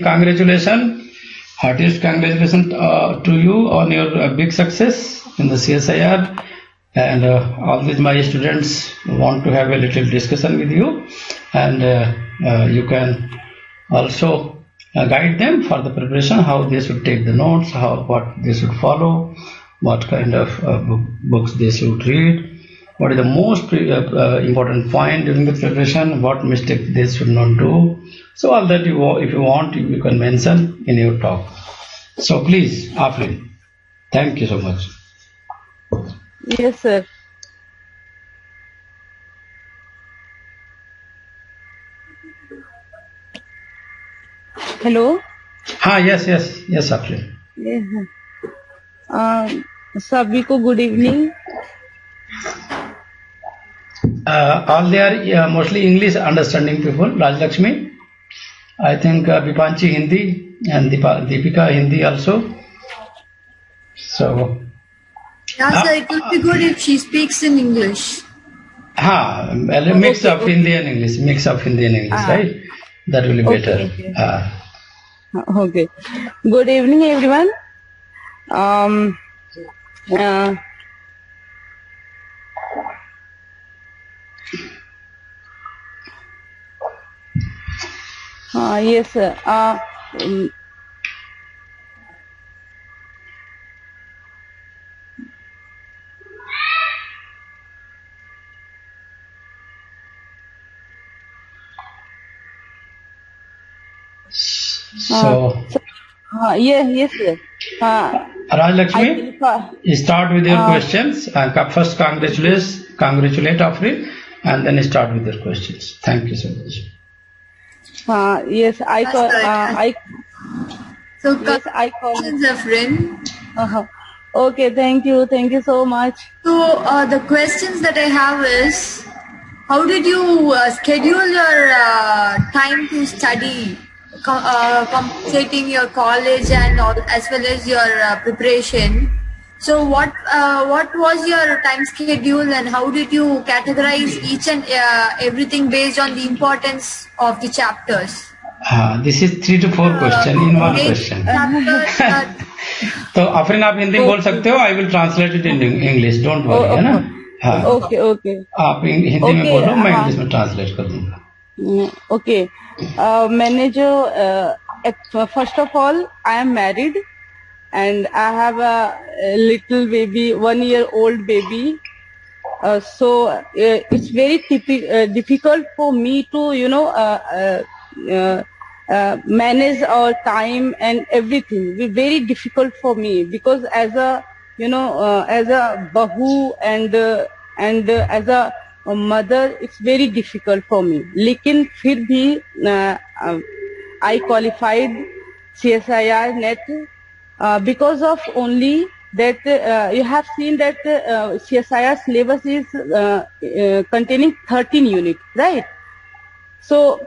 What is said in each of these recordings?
congratulations, heartiest congratulations to you on your big success in the CSIR. And all these my students want to have a little discussion with you, and you can also guide them for the preparation, how they should take the notes, what they should follow, what kind of books they should read, what is the most important point during the preparation, what mistake they should not do. So all that if you want, you can mention in your talk. So please, Afrin, thank you so much. Yes, sir. Hello. Yes, Afrin. Yes. सभी को good evening. All they are mostly English understanding people. Rajlakshmi, I think Bipanchi Hindi and Deepika Hindi also. So. Yeah, sir, it would be good if she speaks in English. A mix of Hindi and English, right? That will be better. Okay. Good evening, everyone. Yes, sir. Yes, sir. Rajlakshmi, start with your questions. First, congratulate Afrin, and then start with your questions. Thank you so much. Yes, I call. So, congratulations, Afrin. Okay, thank you so much. So, the questions that I have is, how did you schedule your time to study? Completing your college and all, as well as your preparation. So what was your time schedule, and how did you categorize each and everything based on the importance of the chapters? This is 3 to 4 questions in one question. तो Afrin आप हिंदी बोल सकते हो, I will translate it in English, don't worry, है ना? Okay. आप हिंदी में बोलो, मैं इंग्लिश में ट्रांसलेट कर दूंगा. Okay. मैंने जो first of all, I am married and I have a little baby, 1-year-old baby. So it's very difficult for me to, manage our time and everything. It's very difficult for me because as a bahu and as a mother, it's very difficult for me. लेकिन फिर भी I qualified CSIR net because of only that you have seen that CSIR syllabus is containing 13 units, right? So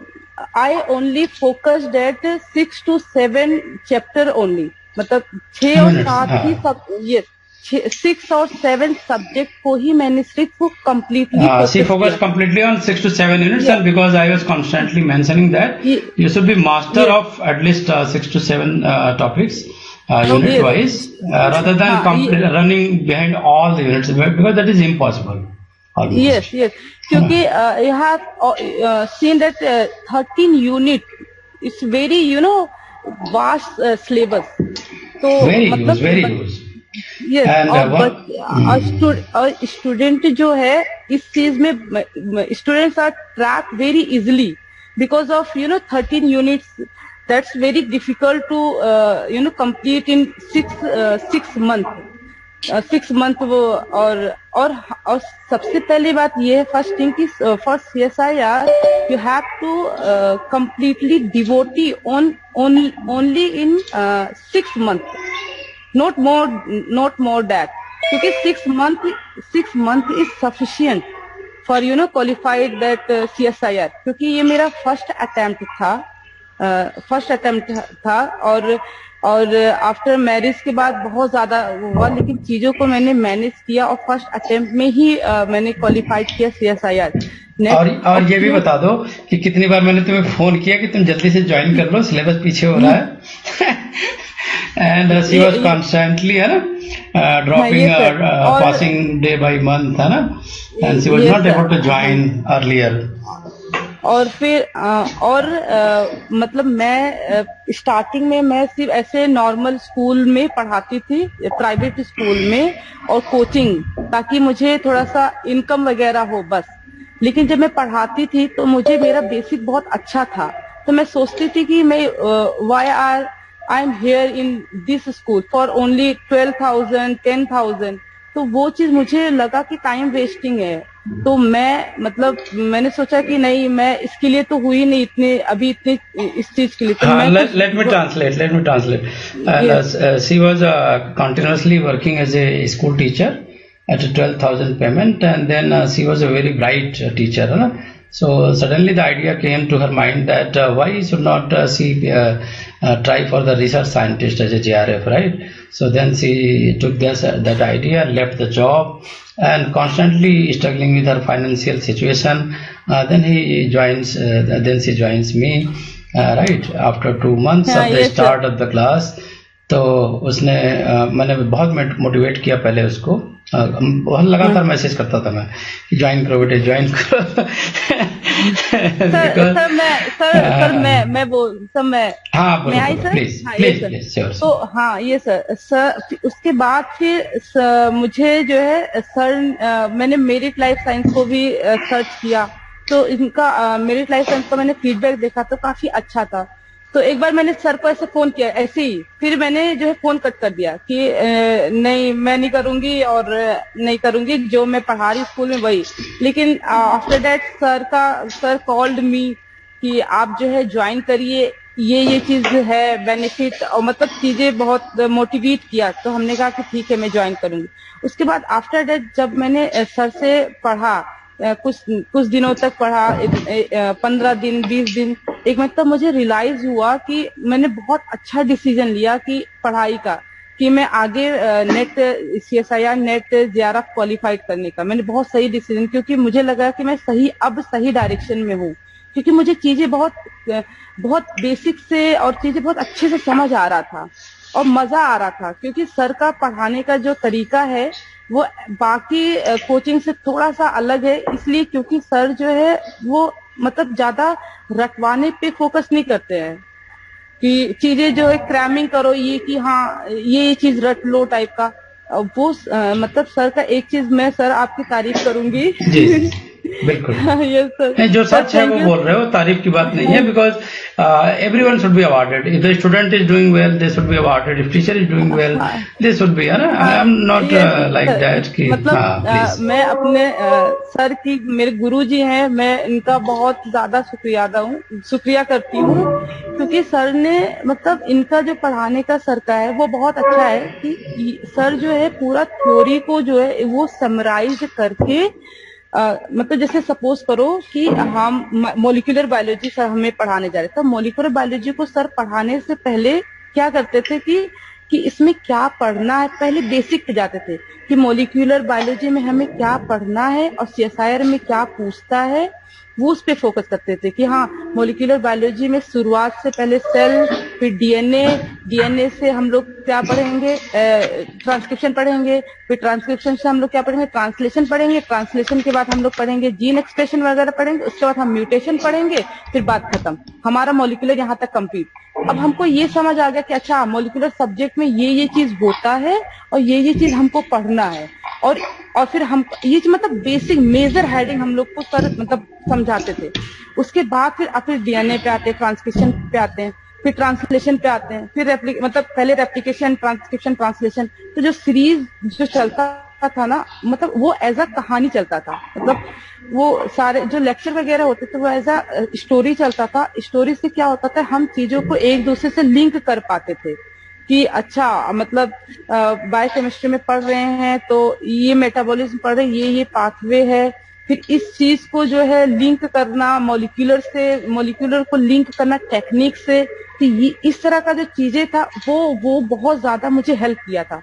I only focused at 6 to 7 chapter only. मतलब 6 और 7 ही सब, yes, 6 or 7 subject को ही मैंने सिर्फ completely she focused completely on 6 to 7 units, and because I was constantly mentioning that you should be master of at least 6 to 7 topics unit wise, rather than running behind all the units, because that is impossible. Yes, क्योंकि you have seen that 13 unit is very vast syllabus. तो very huge. Yes, और student जो है इस चीज में students are track very easily because of 13 units. That's very difficult to complete in 6 month. और सबसे पहली बात ये है, फर्स्ट थिंग की for CSIR you have to completely devote only in 6 month. Not more that. क्योंकि 6 month is sufficient for qualified that CSIR. क्योंकि ये मेरा फर्स्ट अटेम्प्ट था और आफ्टर मैरिज के बाद बहुत ज्यादा हुआ, लेकिन चीजों को मैंने मैनेज किया और फर्स्ट अटेम्प्ट में ही मैंने क्वालिफाइड किया CSIR. और ये भी बता दो कि कितनी बार मैंने तुम्हें फोन किया कि तुम जल्दी से ज्वाइन कर लो, सिलेबस पीछे हो रहा है। एंड शी वाज कॉन्स्टेंटली, है ना, dropping passing day by month, है ना, and she was not able to join earlier. और फिर मतलब मैं स्टार्टिंग में मैं सिर्फ ऐसे नॉर्मल स्कूल में पढ़ाती थी, प्राइवेट स्कूल में, और कोचिंग, ताकि मुझे थोड़ा सा इनकम वगैरह हो बस। लेकिन जब मैं पढ़ाती थी तो मुझे मेरा बेसिक बहुत अच्छा था, तो मैं सोचती थी कि मैं why I am here in this school for only 12,000 10,000। तो वो चीज मुझे लगा कि टाइम वेस्टिंग है। तो मैंने सोचा कि नहीं, मैं इसके लिए तो हुई नहीं इतने अभी इतने इस चीज के लिए। तो मैं let me translate. She was continuously working as a school teacher at a 12,000 payment, and then she was a very bright teacher, है ना? So suddenly the idea came to her mind that why should not she try for the research scientist as a JRF, right? So then she took that idea, left the job, and constantly struggling with her financial situation. Then she joins me, right, after 2 months of the start of the class. तो उसने मैंने बहुत motivate किया पहले उसको, बहुत लगातार message करता था मैं कि ज्वाइन करो बेटे, ज्वाइन करो। प्लीज। तो हाँ ये सर उसके बाद फिर मुझे जो है सर, मैंने मेरिट लाइफ साइंस को भी सर्च किया, तो इनका मेरिट लाइफ साइंस का मैंने फीडबैक देखा तो काफी अच्छा था। तो एक बार मैंने सर को ऐसे फोन किया, ऐसे ही, फिर मैंने जो है फोन कट कर दिया कि नहीं मैं नहीं करूंगी और नहीं करूंगी, जो मैं पढ़ा रही स्कूल में वही। लेकिन after that sir called me कि आप जो है ज्वाइन करिए, ये चीज है बेनिफिट, और मतलब चीजें बहुत मोटिवेट किया। तो हमने कहा कि ठीक है मैं ज्वाइन करूंगी। उसके बाद आफ्टर दैट जब मैंने सर से पढ़ा, कुछ दिनों तक पढ़ा, 15 दिन 20 दिन, एक मतलब मुझे रियलाइज हुआ कि मैंने बहुत अच्छा डिसीजन लिया कि पढ़ाई का, कि मैं आगे net CSIR net JRF qualified करने का। मैंने बहुत सही डिसीजन, क्योंकि मुझे लगा कि मैं सही डायरेक्शन में हूँ, क्योंकि मुझे चीजें बहुत बेसिक से और चीजें बहुत अच्छे से समझ आ रहा था और मजा आ रहा था। क्योंकि सर का पढ़ाने का जो तरीका है वो बाकी कोचिंग से थोड़ा सा अलग है, इसलिए क्योंकि सर जो है वो मतलब ज्यादा रटवाने पे फोकस नहीं करते हैं कि चीजें जो है क्रैमिंग करो, ये कि हाँ ये चीज रट लो टाइप का। वो मतलब सर का एक चीज मैं सर आपकी तारीफ करूंगी। बिल्कुल। यस सर, जो सच है वो बोल रहे हो, तारीफ की बात नहीं है, because everyone should be awarded. If the student is doing well they should be awarded, if teacher is doing well they should be, है ना? I am not like that कि मतलब मैं अपने सर की, मेरे गुरुजी हैं, मैं इनका बहुत ज्यादा शुक्रिया करती हूँ, क्योंकि सर ने मतलब इनका जो पढ़ाने का सर का है वो बहुत अच्छा है कि सर जो है पूरा थ्योरी को जो है वो समराइज करके मतलब जैसे सपोज करो कि हम मॉलिक्यूलर बायोलॉजी सर हमें पढ़ाने जा रहे थे, तो मॉलिक्यूलर बायोलॉजी को सर पढ़ाने से पहले क्या करते थे कि इसमें क्या पढ़ना है, पहले बेसिक पे जाते थे कि मॉलिक्यूलर बायोलॉजी में हमें क्या पढ़ना है और CSIR में क्या पूछता है, वो उस पे फोकस करते थे कि हाँ मॉलिक्यूलर बायोलॉजी में शुरुआत से पहले सेल, फिर डीएनए से हम लोग क्या पढ़ेंगे, ट्रांसक्रिप्शन पढ़ेंगे, फिर ट्रांसक्रिप्शन से हम लोग क्या पढ़ेंगे, ट्रांसलेशन पढ़ेंगे, ट्रांसलेशन के बाद हम लोग पढ़ेंगे जीन एक्सप्रेशन वगैरह पढ़ेंगे, उसके बाद हम म्यूटेशन पढ़ेंगे, फिर बात खत्म, हमारा मॉलिक्यूलर यहाँ तक कंप्लीट। अब हमको ये समझ आ गया कि अच्छा मॉलिक्यूलर सब्जेक्ट में ये चीज होता है और ये चीज हमको पढ़ना है, और फिर हम ये मतलब बेसिक मेजर हेडिंग हम लोग को सर मतलब समझाते थे। उसके बाद फिर डीएनए पे आते हैं, ट्रांसक्रिप्शन पे आते हैं, फिर ट्रांसलेशन पे आते हैं, फिर मतलब पहले रेप्लिकेशन, ट्रांसक्रिप्शन, ट्रांसलेशन। तो जो सीरीज जो चलता था ना, मतलब वो एज अ कहानी चलता था, मतलब वो सारे जो लेक्चर वगैरह होते थे वो एज अ स्टोरी चलता था। स्टोरी से क्या होता था, हम चीजों को एक दूसरे से लिंक कर पाते थे कि अच्छा मतलब बायोकेमिस्ट्री में पढ़ रहे हैं तो ये मेटाबॉलिज्म पढ़ रहे हैं, ये पाथवे है, फिर इस चीज को जो है लिंक करना मॉलिक्यूलर से, मॉलिक्यूलर को लिंक करना टेक्निक से, तो ये इस तरह का जो चीजें था वो बहुत ज्यादा मुझे हेल्प किया था।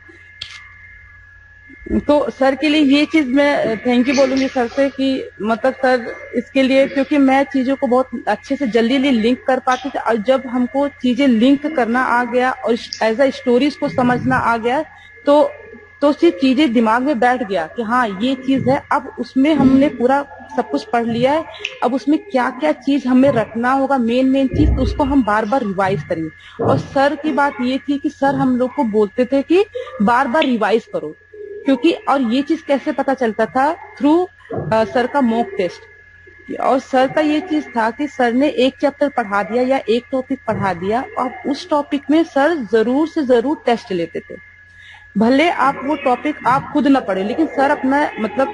तो सर के लिए ये चीज मैं थैंक यू बोलूंगी सर से कि मतलब सर इसके लिए, क्योंकि मैं चीजों को बहुत अच्छे से जल्दी लिंक कर पाती थी, और जब हमको चीजें लिंक करना आ गया और एज अ स्टोरीज को समझना आ गया तो सिर्फ चीजें दिमाग में बैठ गया कि हाँ ये चीज है। अब उसमें हमने पूरा सब कुछ पढ़ लिया है, अब उसमें क्या क्या चीज हमें रखना होगा, मेन चीज, तो उसको हम बार बार रिवाइज करेंगे। और सर की बात ये थी कि सर हम लोग को बोलते थे कि बार बार रिवाइज करो, क्योंकि और ये चीज कैसे पता चलता था, थ्रू सर का मॉक टेस्ट। और सर का ये चीज था कि सर ने एक चैप्टर पढ़ा दिया या एक टॉपिक पढ़ा दिया, और उस टॉपिक में सर जरूर से जरूर टेस्ट लेते थे। भले आप वो टॉपिक आप खुद ना पढ़े, लेकिन सर अपना मतलब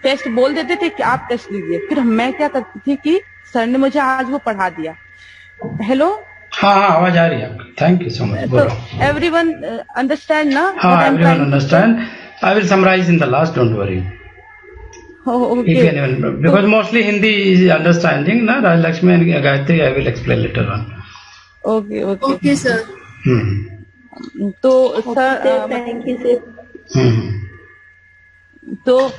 टेस्ट बोल देते थे कि आप टेस्ट लीजिए। फिर मैं क्या करती थी कि सर ने मुझे आज वो पढ़ा दिया। हेलो, हाँ आवाज आ रही है आपकी, थैंक यू सो मच। तो एवरीवन अंडरस्टैंड ना? हाँ, everyone understand. I will summarize in the last, don't worry. Oh, okay. If anyone, because mostly Hindi is understanding, na, Rajlakshmi and Gayatri, I will explain later on. Okay. Okay, sir. तो sir thank you sir. तो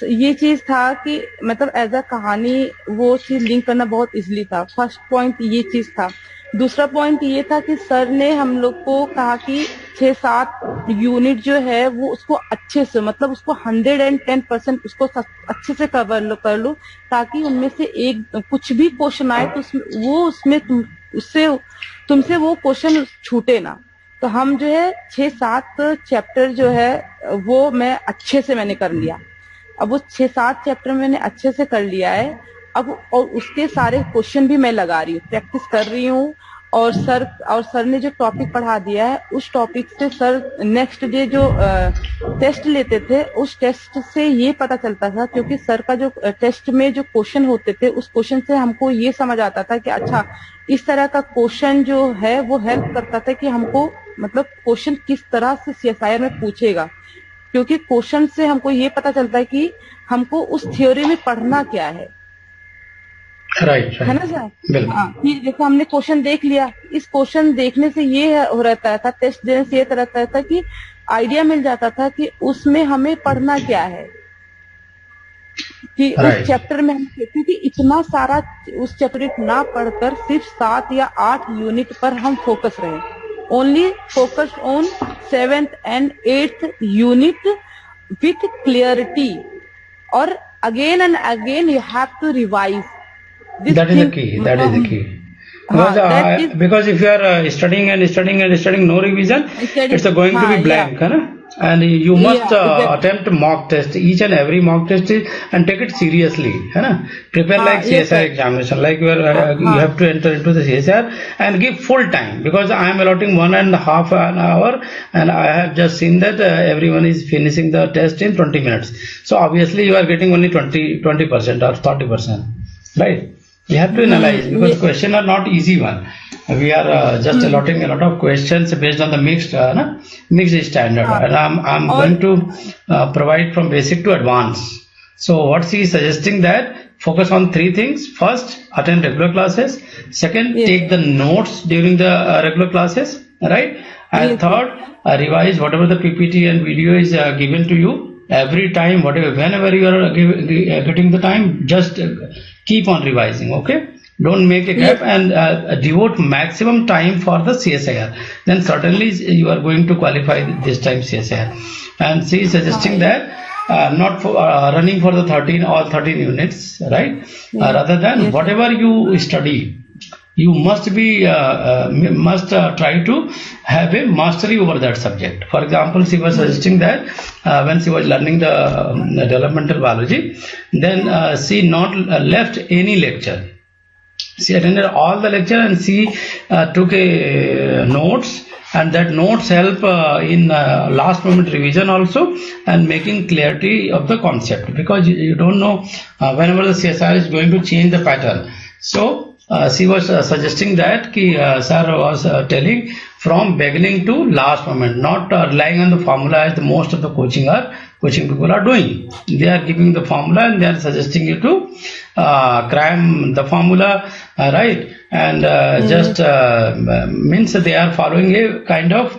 ये चीज था कि मतलब as a कहानी वो चीज लिंक करना बहुत इजीली था। फर्स्ट पॉइंट ये चीज था। दूसरा पॉइंट ये था कि सर ने हम लोग को कहा कि 6-7 यूनिट जो है वो उसको अच्छे से, मतलब उसको 110% उसको अच्छे से कर लो, ताकि उनमें से एक कुछ भी क्वेश्चन आए तो उसमें तुमसे वो क्वेश्चन छूटे ना। तो हम जो है 6-7 चैप्टर जो है वो मैं अच्छे से मैंने कर लिया। अब वो 6-7 चैप्टर मैंने अच्छे से कर लिया है अब, और उसके सारे क्वेश्चन भी मैं लगा रही हूँ, प्रैक्टिस कर रही हूँ। और सर ने जो टॉपिक पढ़ा दिया है उस टॉपिक से सर नेक्स्ट डे जो टेस्ट लेते थे उस टेस्ट से ये पता चलता था, क्योंकि सर का जो टेस्ट में जो क्वेश्चन होते थे उस क्वेश्चन से हमको ये समझ आता था कि अच्छा इस तरह का क्वेश्चन जो है वो हेल्प करता था कि हमको मतलब क्वेश्चन किस तरह से CSIR में पूछेगा, क्योंकि क्वेश्चन से हमको ये पता चलता है कि हमको उस थ्योरी में पढ़ना क्या है। राइट है ना सर? हाँ, देखो हमने क्वेश्चन देख लिया, इस क्वेश्चन देखने से ये हो रहता था, टेस्ट देने से ये रहता था कि आइडिया मिल जाता था कि उसमें हमें पढ़ना क्या है, कि उस चैप्टर में हम, क्योंकि इतना सारा उस चैप्टर ना पढ़कर सिर्फ 7 या 8 यूनिट पर हम फोकस रहे, only focus on 7th and 8th unit with clarity, और again and again you have to revise. That is the key. That is the key. Because if you are studying, no revision, it's going to be blank, है ना? And you must attempt mock test, each and every mock test and take it seriously, है ना? Prepare like CSIR examination, like you have to enter into the CSIR and give full time, because I am allotting 1.5 hour and I have just seen that everyone is finishing the test in 20 minutes. So obviously you are getting only 20% or 30%, right? You have to analyze, because questions are not easy one. We are just allotting a lot of questions based on the mixed standard, and I'm going to provide from basic to advanced. So what she is suggesting that focus on 3 things. First, attend regular classes. Second, take the notes during the regular classes, right? And third, revise whatever the PPT and video is given to you. Every time, whenever you are getting the time, just keep on revising, okay? Don't make a gap, and devote maximum time for the CSIR. Then certainly you are going to qualify this time CSIR. And she is suggesting that not for running for the all 13 units, right? Rather than whatever you study, you must try to have a mastery over that subject. For example, she was suggesting that when she was learning the developmental biology, then she not left any lecture. She attended all the lecture and she took a notes, and that notes help in last moment revision also, and making clarity of the concept, because you don't know whenever the CSIR is going to change the pattern. So she was suggesting that sir was telling from beginning to last moment, not relying on the formula as the most of the coaching people are doing. They are giving the formula and they are suggesting you to cram the formula right? And just means they are following a kind of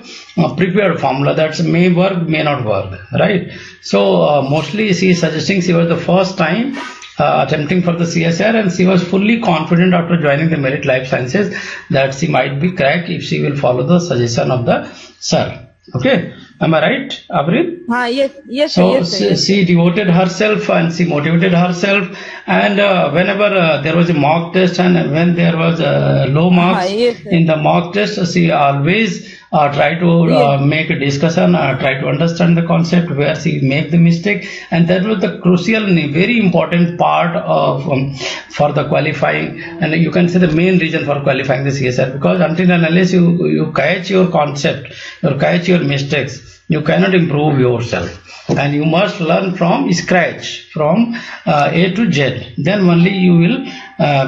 prepared formula that may work, may not work, right? So mostly she is suggesting, she was the first time attempting for the CSIR, and she was fully confident after joining the Merit Life Sciences that she might be cracked if she will follow the suggestion of the sir. Okay, am I right, Avril? Yes. So yes. she devoted herself and she motivated herself, and whenever there was a mock test and when there was low marks Yes, in the mock test, she always try to make a discussion, try to understand the concept where she make the mistake, and that was the crucial and very important part of for the qualifying, and you can say the main reason for qualifying the CSIR, because until and unless you catch your concept, you catch your mistakes, you cannot improve yourself, and you must learn from scratch, from A to Z. Then only you will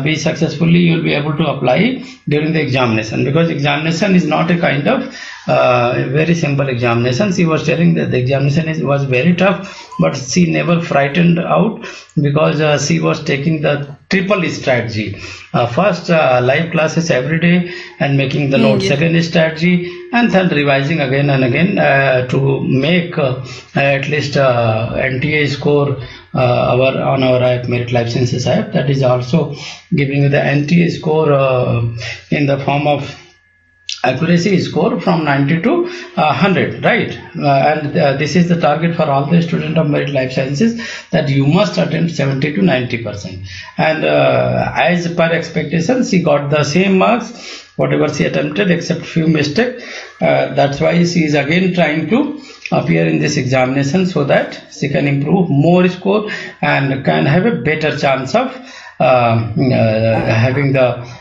be successfully, you will be able to apply during the examination, because examination is not a kind of very simple examination. She was telling that the examination was very tough, but she never frightened out, because she was taking the triple strategy. First live classes every day and making the notes. Yes. Second strategy, and then revising again and again to make at least NTA score on our Merit Life Sciences app. That is also giving you the NTA score in the form of accuracy score from 90 to 100, right? And this is the target for all the students of Merit Life Sciences, that you must attempt 70 to 90%. And as per expectation, she got the same marks whatever she attempted except few mistakes. That's why she is again trying to appear in this examination so that she can improve more score and can have a better chance of having the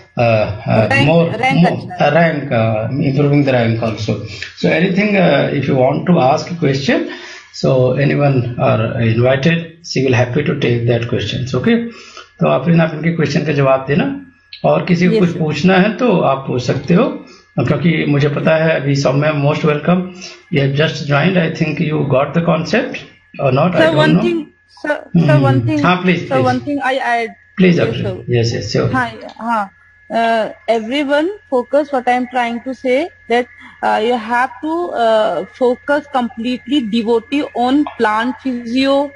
improving the rank also. So anything, if you want to ask a question, so anyone are invited, she will happy to take that questions. Okay, तो आप इनके question का जवाब देना, और किसी को कुछ पूछना है तो आप पूछ सकते हो, क्योंकि मुझे पता है अभी Saumya most welcome, you have just joined, I think you got the concept or not, I don't know. Sir, one thing. Please. One thing I add. Please, yes, sure. Everyone focus, what I am trying to say, that you have to focus completely, devotee on plant physio,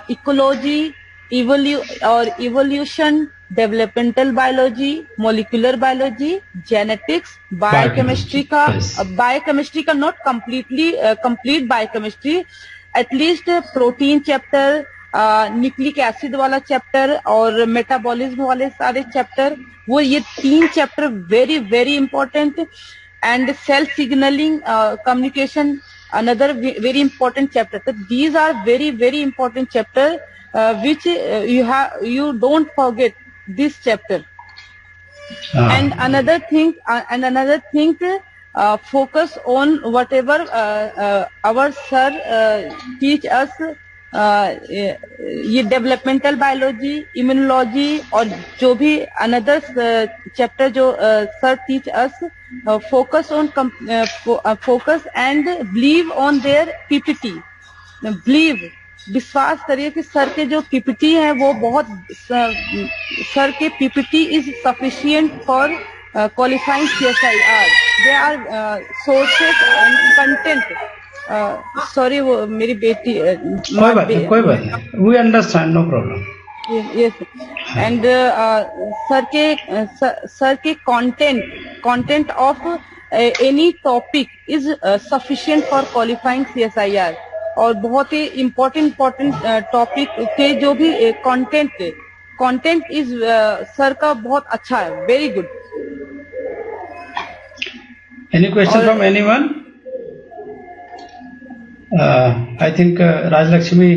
ecology, evolution, developmental biology, molecular biology, genetics, biochemistry ka not completely complete biochemistry, at least protein chapter, nucleic acid वाला chapter और metabolism वाले सारे chapter, वो ये 3 chapter very very important, and cell signalling communication another very important chapter. तो these are very very important chapter which you don't forget this chapter. And another thing, focus on whatever our sir teach us, ये developmental biology, immunology और जो भी another chapter जो sir teach us, focus and believe on their PPT. Believe, विश्वास करिए कि sir के जो पीपीटी है वो बहुत, सर के PPT is sufficient for qualifying CSIR. They are sources and content. Sorry, वो मेरी बेटी, कोई बात नहीं, we understand, no problem. Yes, and sir के content of any topic is sufficient for qualifying CSIR. और बहुत ही इम्पोर्टेंट टॉपिक के जो भी कंटेंट इज सर का बहुत अच्छा है, very good. Any question from anyone? I think Rajlakshmi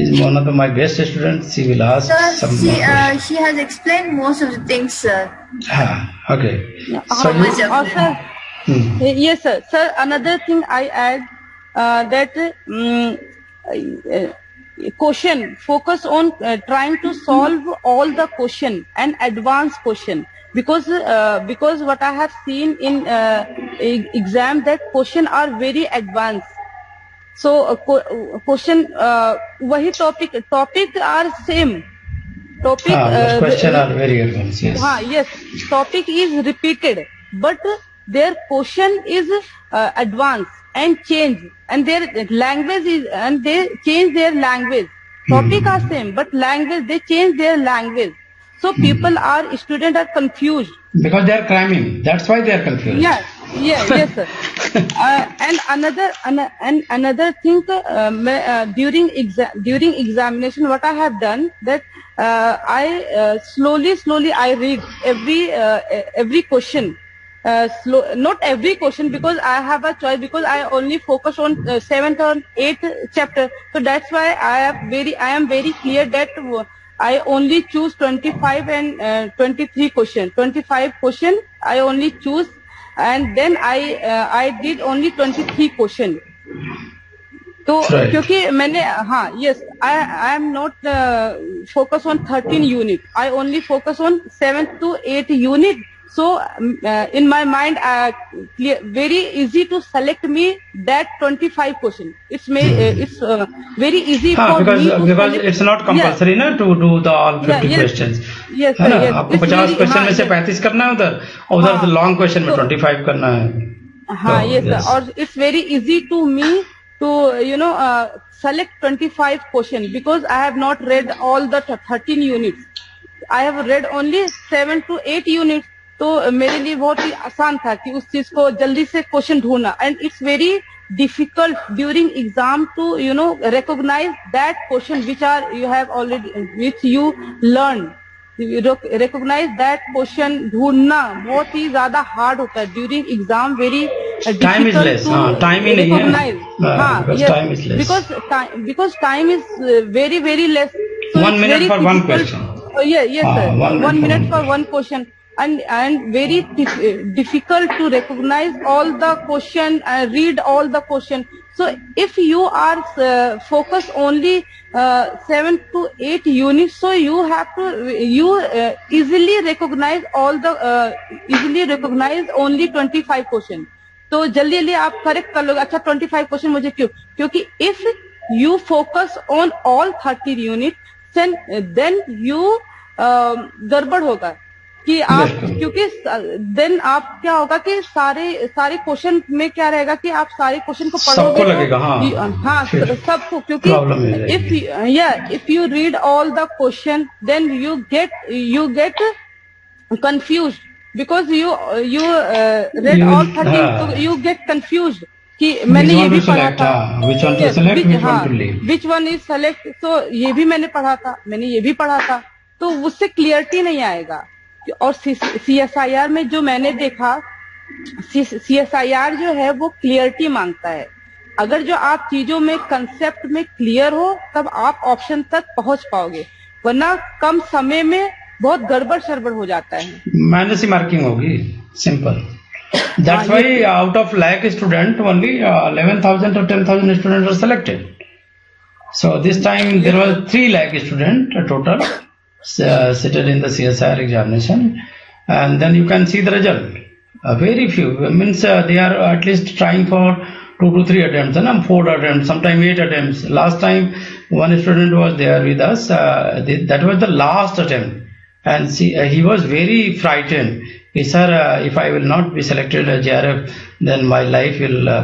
is one of my best students. She will ask some more questions. She has explained most of the things, sir. Okay. So yes, sir. Sir, another thing I add, that question, focus on trying to solve all the question and advanced question, because what I have seen in exam, that question are very advanced. So question वही topic are same, topic But question are very advanced. Yes. yes, topic is repeated, but their question is advanced and change, and their language is, and they change their language. Topic are same, but language, they change their language. So people are, students are confused. Because they are cramming. That's why they are confused. Yes, sir. And another thing, during examination, what I have done, that I slowly I read every question. Not every question, because I have a choice, because I only focus on 7th or 8th chapter. So that's why I am very clear that I only choose 25 and 23 questions. 25 questions I only choose, and then I did only 23 questions. तो क्योंकि मैंने I am not focus on 13 unit. I only focus on 7th to 8th unit. So in my mind, very easy to select me that 25 question. It's very easy for because, me to because select. it's not compulsory na to do the all 50 questions. Yes, है ना? yes. आपको 50 question में से 35 करना है उधर long question में 25 करना है. Yes. और it's very easy to me to select 25 questions, because I have not read all the 13 units. I have read only 7 to 8 units. तो मेरे लिए बहुत ही आसान था कि उस चीज को जल्दी से क्वेश्चन ढूंढना. And it's very difficult during exam to recognize that question which you have already, which you learn. Recognize that question ढूंढना बहुत ही ज्यादा हार्ड होता है during exam. Very time is less. Time in recognize. Because time is less. Because time is very less. So 1 minute for one question. Yes, sir. 1 minute for one question. And very difficult to recognize all the question and read all the question. So if you are focused only 7 to 8 units, so you have to easily recognize only 25 question. तो जल्दी आप correct कर लोगे. अच्छा 25 question मुझे क्यों? क्योंकि if you focus on all 30 units, then you गड़बड़ होगा कि आप, क्योंकि देन आप क्या होगा कि सारे क्वेश्चन में क्या रहेगा कि आप सारे क्वेश्चन को पढ़ोगे, सबको लगेगा. सबको, क्योंकि if you read all the question, then you get confused, because you read all 13, so you get confused कि मैंने ये भी पढ़ा था, which one to select, which one to leave, which one is select. So ये भी मैंने पढ़ा था, मैंने ये भी पढ़ा था, तो उससे क्लियरिटी नहीं आएगा. और CSIR में जो मैंने देखा, CSIR जो है वो क्लियरिटी मांगता है. अगर जो आप चीजों में कंसेप्ट में क्लियर हो, तब आप ऑप्शन तक पहुंच पाओगे, वरना कम समय में बहुत गड़बड़ शड़बड़ हो जाता है. माइनस ही मार्किंग होगी. Simple. That's why out of lakh student only 11,000 or 10,000 students are selected. So this time there was 3 lakh student total seated in the CSIR examination, and then you can see the result. Very few means they are at least trying for 2 to 3 attempts, and 4 attempts, sometimes 8 attempts. Last time one student was there with us. That was the last attempt, and he was very frightened. He said, "Sir, if I will not be selected as JRF, then my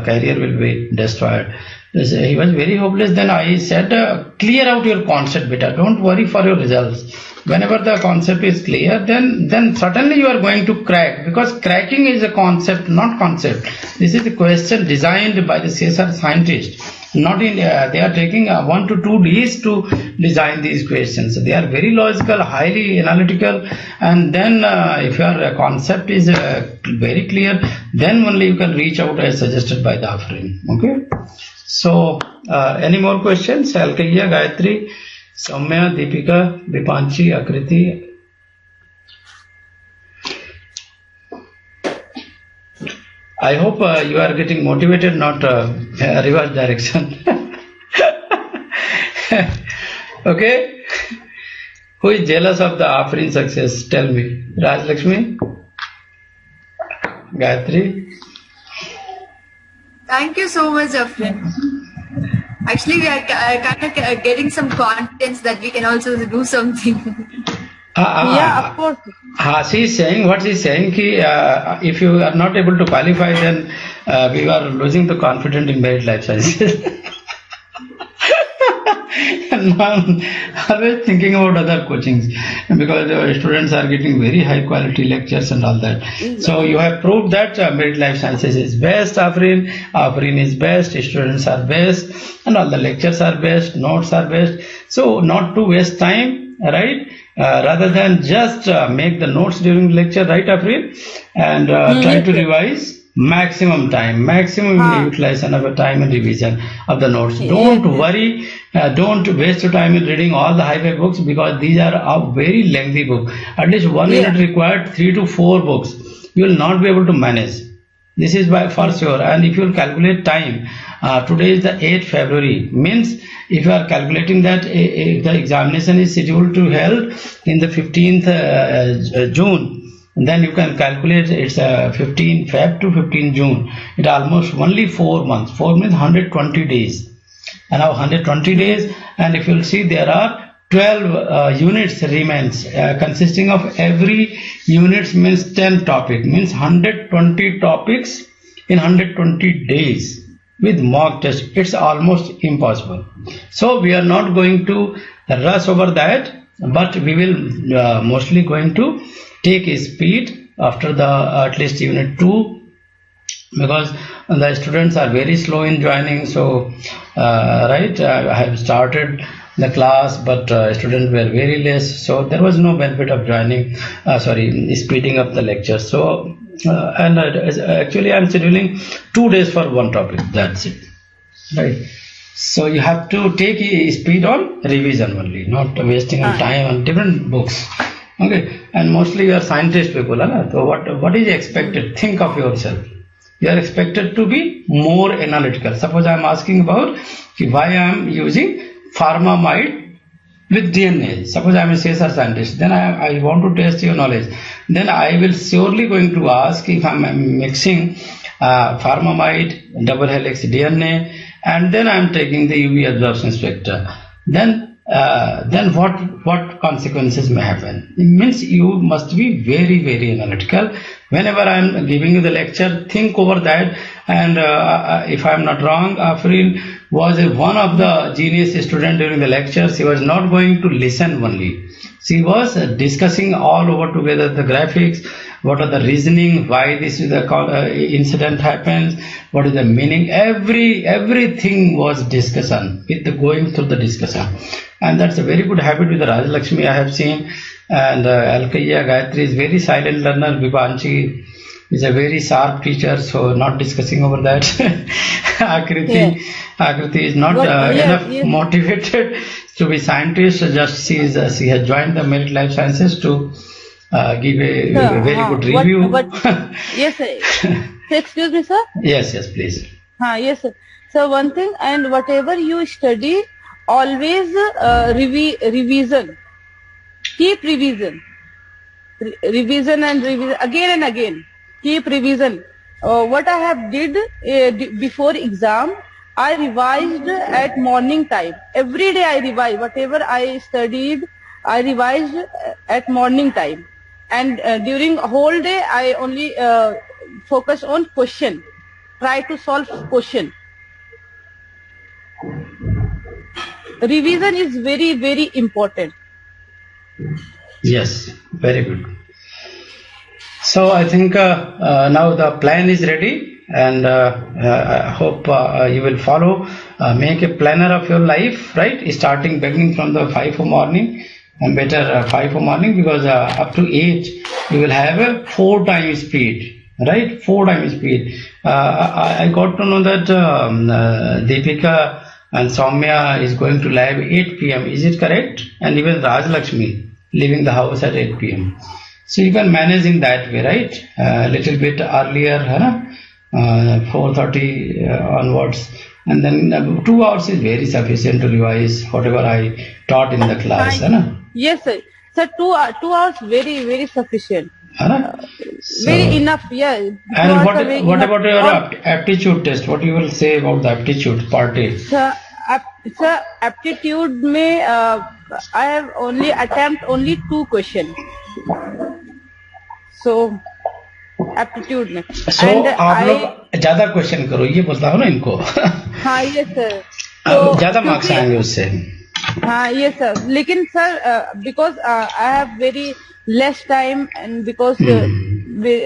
career will be destroyed." He was very hopeless. Then I said, "Clear out your concept, beta. Don't worry for your results. Whenever the concept is clear, then certainly you are going to crack, because cracking is a concept, not concept. This is a question designed by the CSR scientist. Not in they are taking 1 to 2 days to design these questions. They are very logical, highly analytical, and then if your concept is very clear, then only you can reach out as suggested by the offering." Okay. So any more questions? Alkaya, Gayatri, Soumya, Deepika, Dipanchi, Akriti. I hope you are getting motivated, not reverse direction. Okay. Who is jealous of the offering success? Tell me. Raj Lakshmi? Gayatri? Thank you so much, Afrin. Actually, we are kind of getting some confidence that we can also do something. Yeah, of course. She is saying, what she is saying, if you are not able to qualify, then we are losing the confidence in married life sciences. Now I'm always thinking about other coachings because students are getting very high quality lectures and all that. So you have proved that married life sciences is best, Afreen. Afreen is best, students are best, and all the lectures are best, notes are best. So not to waste time, right? Rather than just make the notes during the lecture, right, Afreen? And try to revise maximum time, maximum utilization of the time and revision of the notes. Don't worry, don't waste your time in reading all the highway books because these are a very lengthy book. At least 1 unit required 3 to 4 books. You will not be able to manage. This is by for sure. And if you will calculate time, today is the 8th February, means if you are calculating that if the examination is scheduled to held in the 15th June, then you can calculate it's 15 Feb to 15 June. It almost only 4 months. 4 means 120 days. And now 120 days, and if you'll see there are 12 units remains consisting of every units means 10 topic means 120 topics in 120 days with mock test. It's almost impossible. So we are not going to rush over that, but we will mostly going to take a speed after the at least unit 2 because the students are very slow in joining. So right, I have started the class, but students were very less, so there was no benefit of joining speeding up the lecture. So and actually I'm scheduling 2 days for one topic, that's it, right? So you have to take a speed on revision only, not wasting time on different books. Okay, and mostly you are scientist people, so what is expected? Think of yourself. You are expected to be more analytical. Suppose I am asking about why I am using pharmamide with DNA. Suppose I am a CSR scientist, then I want to test your knowledge. Then I will surely going to ask if I am mixing pharmamide, double helix DNA, and then I am taking the UV absorption spectra. Then what consequences may happen? It means you must be very, very analytical. Whenever I am giving you the lecture, think over that. And if I am not wrong, Afreen was one of the genius students during the lecture. She was not going to listen only. She was discussing all over together the graphics, what are the reasoning, why this is the incident happens, what is the meaning. Everything was discussion, with the going through the discussion. And that's a very good habit with the Rajalakshmi I have seen. And Alkaya Gayatri is very silent learner. Vipanchi is a very sharp teacher, so not discussing over that. Akriti is not enough motivated to be scientist. Just she has joined the Married Life Sciences to give a very good review. Yes, sir. Excuse me, sir. Yes, please. Yes, sir. So one thing, and whatever you study, always revision. Keep revision. Revision and revision again and again. Keep revision. What I have did before exam, I revised at morning time. Every day I revise. Whatever I studied, I revised at morning time. And during whole day, I only focus on question. Try to solve question. Revision is very, very important. Yes, very good. So I think now the plan is ready, and I hope you will follow. Make a planner of your life, right? Beginning from the 5 morning, and better 5 morning, because up to 8 you will have a 4 times speed, right? 4 times speed. I got to know that Deepika and Soumya is going to lab 8 p.m. Is it correct? And even Rajalakshmi leaving the house at 8 p.m. So you can manage in that way, right? A little bit earlier, 4:30 onwards, and then 2 hours is very sufficient to revise whatever I taught in the class. Yes, sir. Sir, 2 hours very, very sufficient. Very enough, yeah. And what about your aptitude test? What you will say about the aptitude part A? Sir, sir aptitude में I have only attempt only 2 question, so aptitude में। So आप लोग ज्यादा question करो, ये बोलता हूँ ना इनको। हाँ ये सर, ज्यादा मार्क्स आएंगे उससे। हाँ ये सर, लेकिन sir because I have very less time and because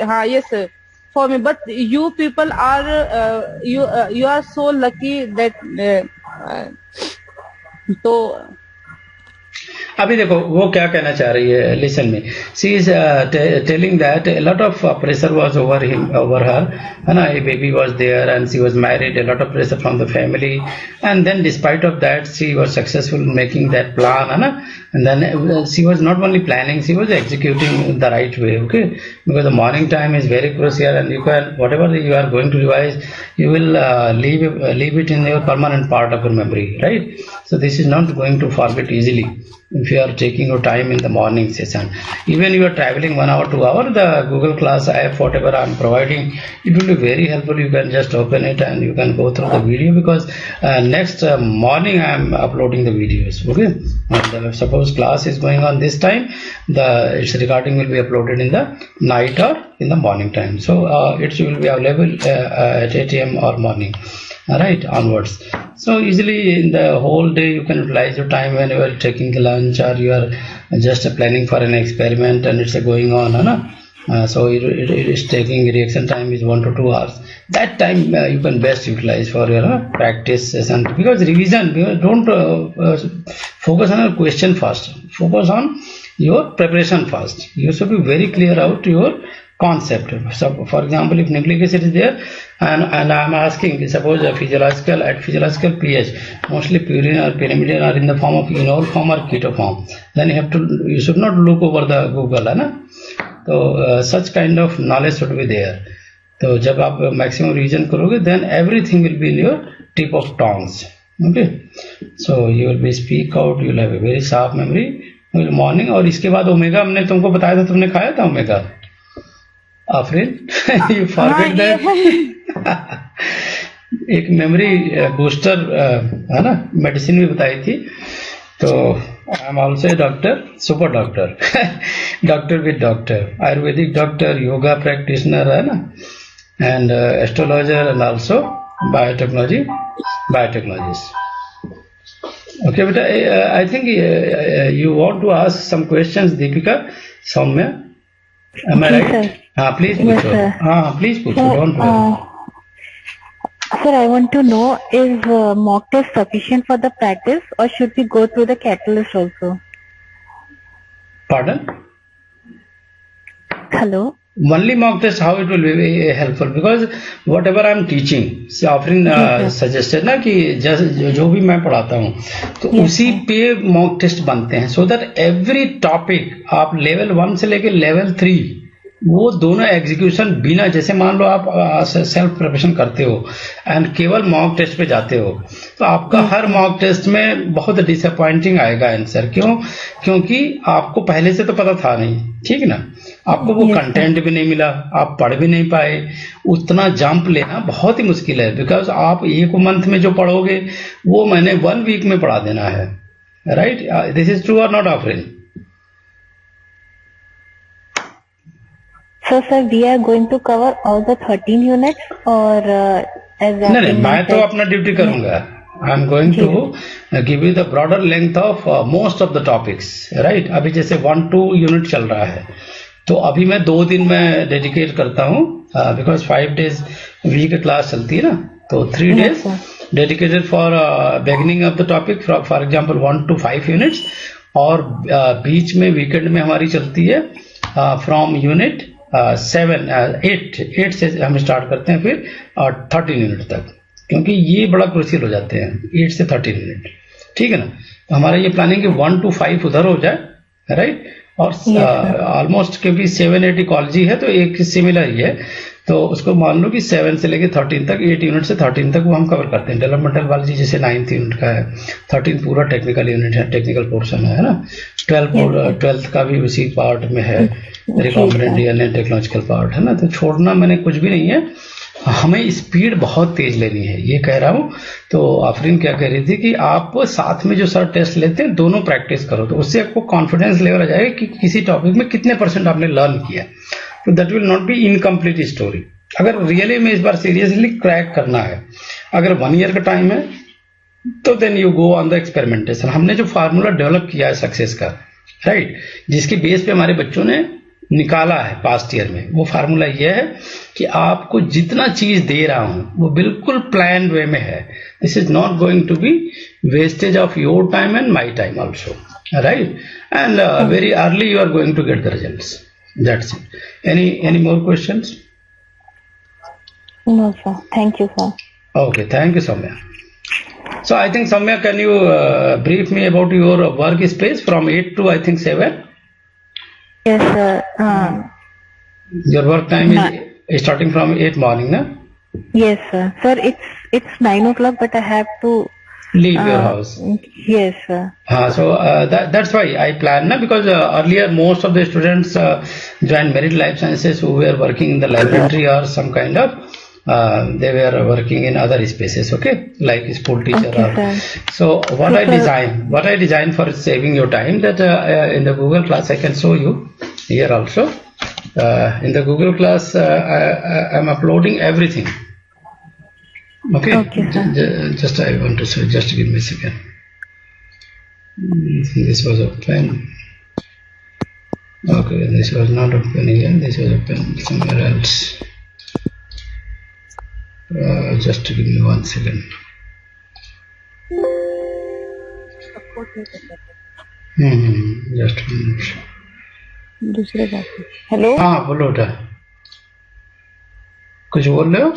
हाँ ये sir for me, but you people are you are so lucky that तो अभी देखो वो क्या कहना चाह रही है, listen me, she is telling that a lot of pressure was over her, है ना, a baby was there and she was married, a lot of pressure from the family, and then despite of that she was successful in making that plan, है ना, and then she was not only planning, she was executing the right way, okay, because the morning time is very crucial and you can, whatever you are going to revise, you will leave it in your permanent part of your memory, right? So this is not going to forget easily if you are taking your time in the morning session. Even you are traveling 1 hour, 2 hour, the Google Class app, whatever I am providing, it will be very helpful. You can just open it and you can go through the video, because next morning I am uploading the videos, okay? And suppose class is going on this time, its recording will be uploaded in the night or in the morning time. So it will be available at 8 a.m. or morning, right, onwards. So easily in the whole day you can utilize your time when you are taking the lunch or you are just planning for an experiment and it's going on, so it is taking reaction time is 1 to 2 hours. That time you can best utilize for your practice session, because revision, don't focus on a question first, focus on your preparation first. You should be very clear out your concept. So for example, if nucleic acid is there and I am asking, suppose at physiological pH, mostly purine or pyrimidine are in the form of enol form or keto form, then you should not look over the Google, है ना, तो such kind of knowledge should be there. तो जब आप maximum revision करोगे, then everything will be in your tip of tongues, okay? So you will be speak out, you will have a very sharp memory morning. और इसके बाद omega हमने तुमको बताया था, तुमने खाया था omega Afreen? You forget that? एक मेमोरी बूस्टर है ना, मेडिसिन भी बताई थी। तो I am also a doctor, super doctor, doctor with doctor, Ayurvedic doctor, yoga practitioner, है ना, and astrologer and also biotechnologist. Okay बेटा, I think you want to ask some questions, Deepika, Saumya, am I right? Please पूछो। हाँ please पूछो, don't worry. Sir, I want to know, is mock test sufficient for the practice or should we go through the catalyst also? Pardon? Hello? Only mock test, how it will be helpful? Because whatever I am teaching, offering suggested ना कि जो भी मैं पढ़ाता हूँ, तो उसी पे mock test बनते हैं, so that every topic आप level 1 से लेके level 3 वो दोनों एग्जीक्यूशन बिना, जैसे मान लो आप सेल्फ प्रिपरेशन करते हो एंड केवल मॉक टेस्ट पे जाते हो, तो आपका हर मॉक टेस्ट में बहुत डिसअपॉइंटिंग आएगा आंसर। क्यों? क्योंकि आपको पहले से तो पता था नहीं, ठीक ना, आपको वो कंटेंट भी नहीं मिला, आप पढ़ भी नहीं पाए, उतना जंप लेना बहुत ही मुश्किल है। बिकॉज आप एक मंथ में जो पढ़ोगे वो मैंने 1 वीक में पढ़ा देना है, राइट? दिस इज ट्रू और not, offering? So sir, we are going to cover all the 13 units or नहीं, मैं तो अपना ड्यूटी करूंगा। I am going to give you the broader length of most of the topics, right? अभी जैसे 1-2 unit चल रहा है, तो अभी मैं 2 दिन में डेडिकेट करता हूँ, बिकॉज 5 डेज वीक क्लास चलती है ना, तो 3 days dedicated for beginning of the topic, for example 1 to 5 units, और बीच में वीकेंड में हमारी चलती है फ्रॉम यूनिट 8 से हम स्टार्ट करते हैं, फिर 13 यूनिट तक, क्योंकि ये बड़ा क्रूशियल हो जाते हैं 8 से 13 यूनिट, ठीक है ना। तो हमारा ये प्लानिंग है 1 to 5 उधर हो जाए, राइट? और ऑलमोस्ट क्योंकि 7-8 इकोलॉजी है तो एक सिमिलर ही है, तो उसको मान लो कि 7 से लेके 13 तक, 8 यूनिट से 13 तक वो हम कवर करते हैं। डेवलपमेंटल बायोलॉजी जैसे 9th यूनिट का है, 13 पूरा टेक्निकल यूनिट है, टेक्निकल पोर्शन है ना, 12th का भी उसी पार्ट में है, रिकॉम्बिनेंट डीएनए टेक्नोलॉजिकल पार्ट है ना, तो छोड़ना मैंने कुछ भी नहीं है। हमें स्पीड बहुत तेज लेनी है, ये कह रहा हूँ। तो आफरीन क्या कह रही थी कि आप साथ में जो सर टेस्ट लेते हैं दोनों प्रैक्टिस करो, तो उससे आपको कॉन्फिडेंस लेवल आ जाएगा कि किसी टॉपिक में कितने % आपने लर्न किया। तो that will not be incomplete story. अगर रियली में इस बार सीरियसली क्रैक करना है, अगर 1 ईयर का टाइम है तो then you go on the experimentation. हमने जो फार्मूला डेवलप किया है सक्सेस का, राइट, जिसकी बेस पे हमारे बच्चों ने निकाला है पास्ट ईयर में, वो फार्मूला ये है कि आपको जितना चीज दे रहा हूं वो बिल्कुल प्लान वे में है। This is not going to be wastage of your time and my time also, right, and very early you are going to get the results. That's it. Any more questions? No, sir. Thank you, sir. Okay, thank you, Soumya. So I think, Soumya, can you brief me about your work space from 8 to I think 7? Yes, sir. Your work time is starting from 8 morning, na? Yes, sir. Sir, it's 9 o'clock, but I have to leave your house. Yes, sir. So that's why I plan, na, because earlier most of the students joined Merit Life Sciences who were working in the laboratory or some kind of they were working in other spaces, okay, like school teacher. Okay, so what I designed for saving your time, that in the Google class I can show you here also. In the Google class I am uploading everything. Okay, just I want to show, just give me a second. This was open. Okay, this was not open here, this was open somewhere else. Just give me 1 second. Just 1 minute. दूसरे बात। Hello, हाँ बोलो बेटा, कुछ बोल रहे हो?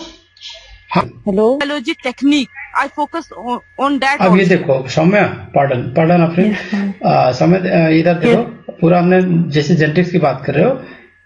हाँ हेलो जी, technique I focus on that. अब ये देखो सौम्या, पार्डन अपने समय इधर देखो, पूरा हमने जैसे जेनेटिक्स की बात कर रहे हो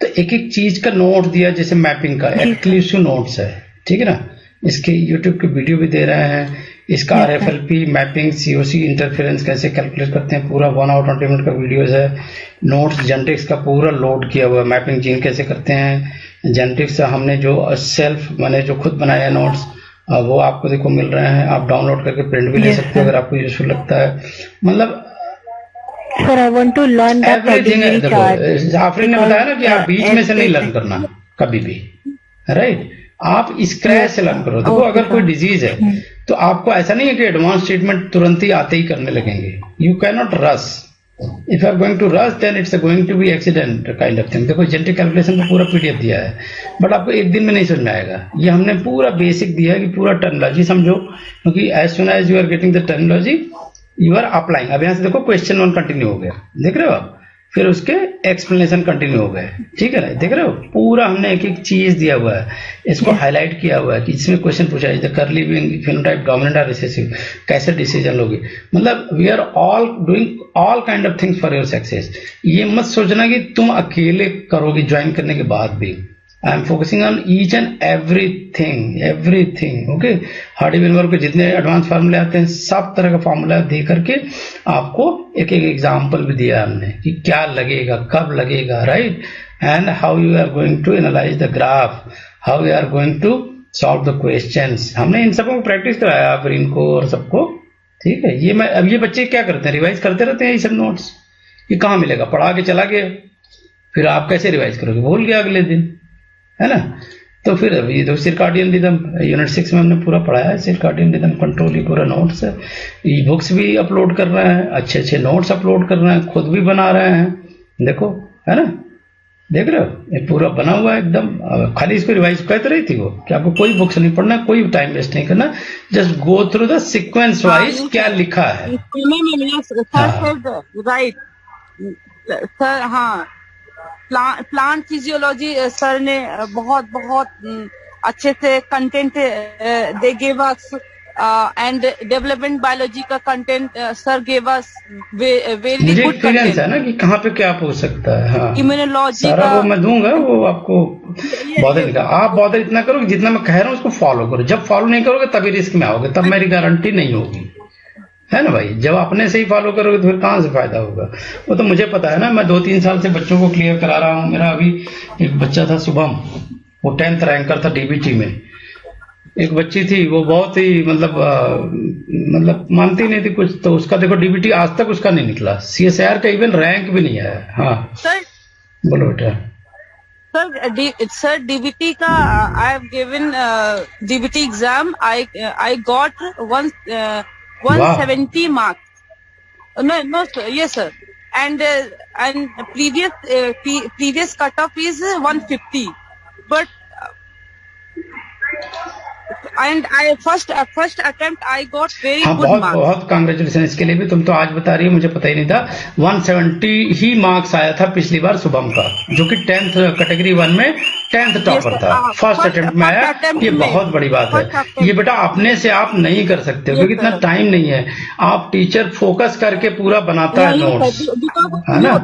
तो एक एक चीज का नोट दिया, जैसे मैपिंग का एक्सक्लूसिव नोट्स है, ठीक है ना। इसके यूट्यूब के वीडियो भी दे रहे हैं, इसका RFLP मैपिंग, COC इंटरफेरेंस कैसे कैलकुलेट करते हैं, पूरा 1 आवर 20 मिनट का वीडियोस है। नोट्स जेनेटिक्स का पूरा लोड किया हुआ है, मैपिंग जीन कैसे करते हैं, जेनेटिक्स हमने जो सेल्फ मैंने जो खुद बनाया नोट्स वो आपको देखो मिल रहे हैं, आप डाउनलोड करके प्रिंट भी ले सकते हो अगर आपको यूजफुल लगता है। मतलब sir I want to learn everything. Afreen ने बताया ना कि आप बीच में से नहीं लर्न करना कभी भी, राइट, आप स्क्रैच से लर्न करो। देखो अगर कोई डिजीज है तो आपको ऐसा नहीं है कि एडवांस ट्रीटमेंट तुरंत ही आते ही करने लगेंगे। You can not rush. If you are going to rush then it's going to be accident kind of thing. देखो जेनेटिक कैलकुलेशन का पूरा PDF दिया है, बट आपको एक दिन में नहीं समझ में आएगा। ये हमने पूरा बेसिक दिया है कि पूरा टर्मिनोलॉजी समझो, क्योंकि as soon as you are getting the terminology you are applying. अब यहाँ से देखो क्वेश्चन 1 कंटिन्यू हो गया, देख रहे हो आप, फिर उसके एक्सप्लेनेशन कंटिन्यू हो गए, ठीक है ना, देख रहे हो पूरा हमने एक एक चीज दिया हुआ है, इसको हाईलाइट किया हुआ है कि इसमें क्वेश्चन पूछा है कर्ली फिनोटाइप डोमिनेंट और रिसेसिव कैसे डिसीजन लोगे। मतलब we are all doing all kind of things for your success. ये मत सोचना कि तुम अकेले करोगे ज्वाइन करने के बाद भी। I am focusing on each and everything okay. Hardy Weinberg के जितने एडवांस फार्मूले आते हैं सब तरह का फार्मूला दे करके आपको एक एक एग्जाम्पल भी दिया हमने कि क्या लगेगा, कब लगेगा, right, and how you are going to analyse the graph, how you are going to solve the questions. हमने इन सबको प्रैक्टिस कराया फिर इनको और सबको, ठीक है। ये मैं अब ये बच्चे क्या करते हैं, रिवाइज करते रहते हैं ये सब नोट्स। ये कहाँ मिलेगा, पढ़ा के चला गया, फिर आप कैसे रिवाइज करोगे, भूल गया अगले दिन, है ना। तो फिर ये तो सिरकार्डियन रिदम यूनिट 6 में हमने पूरा पढ़ाया है, सिरकार्डियन रिदम कंट्रोल, ये पूरा नोट्स है। ई बुक्स भी अपलोड कर रहे हैं, अच्छे अच्छे नोट्स अपलोड कर रहे हैं, खुद भी बना रहे हैं, देखो, है ना, देख रहे हो ये पूरा बना हुआ है एकदम। खाली इसको रिवाइज कहते रही थी वो कि आपको कोई बुक्स नहीं पढ़ना, कोई टाइम वेस्ट नहीं करना, just go through the sequence wise क्या लिखा है। राइट सर, हाँ, प्लांट फिजियोलॉजी सर ने बहुत अच्छे से कंटेंट दे gave us, and development biology का content sir gave us very good content है ना कि कहाँ पे क्या पूछ सकता है। हाँ, इम्यूनोलॉजी सारा का वो मैं दूंगा, वो आपको बॉदर नहीं। आप बॉदर इतना करो कि जितना मैं कह रहा हूँ उसको फॉलो करो। जब फॉलो नहीं करोगे तभी रिस्क में आओगे, तब मेरी गारंटी नहीं होगी, है ना भाई। जब अपने से ही फॉलो करोगे तो फिर कहाँ से फायदा होगा। वो तो मुझे पता है ना, मैं 2-3 साल से बच्चों को क्लियर करा रहा हूँ। मेरा अभी एक बच्चा था शुभम, वो 10th रैंकर था DBT में, एक बच्ची थी, वो बहुत ही मतलब मानती नहीं थी कुछ, तो उसका देखो डीबीटी आज तक उसका नहीं निकला, सीएसआईआर का इवन रैंक भी नहीं आया। हाँ सर बोलो बेटा। सर डीबीटी का I have given DBT exam, I got 170 marks. No, sir. Yes, sir. And previous cutoff is 150. But and I first attempt I got very हाँ, good बहुत marks. बहुत कांग्रेचुलेशन इसके लिए भी। तुम तो आज बता रही हो, मुझे पता ही नहीं था। 170 ही मार्क्स आया था पिछली बार शुभम का, जो कि 10th कैटेगरी 1 में 10th टॉपर था। फर्स्ट अटेम्प्ट में आया, ये बहुत बड़ी बात है। ये बेटा अपने से आप नहीं कर सकते हो, क्योंकि इतना टाइम नहीं है। आप टीचर फोकस करके पूरा बनाता है नोट्स, है ना?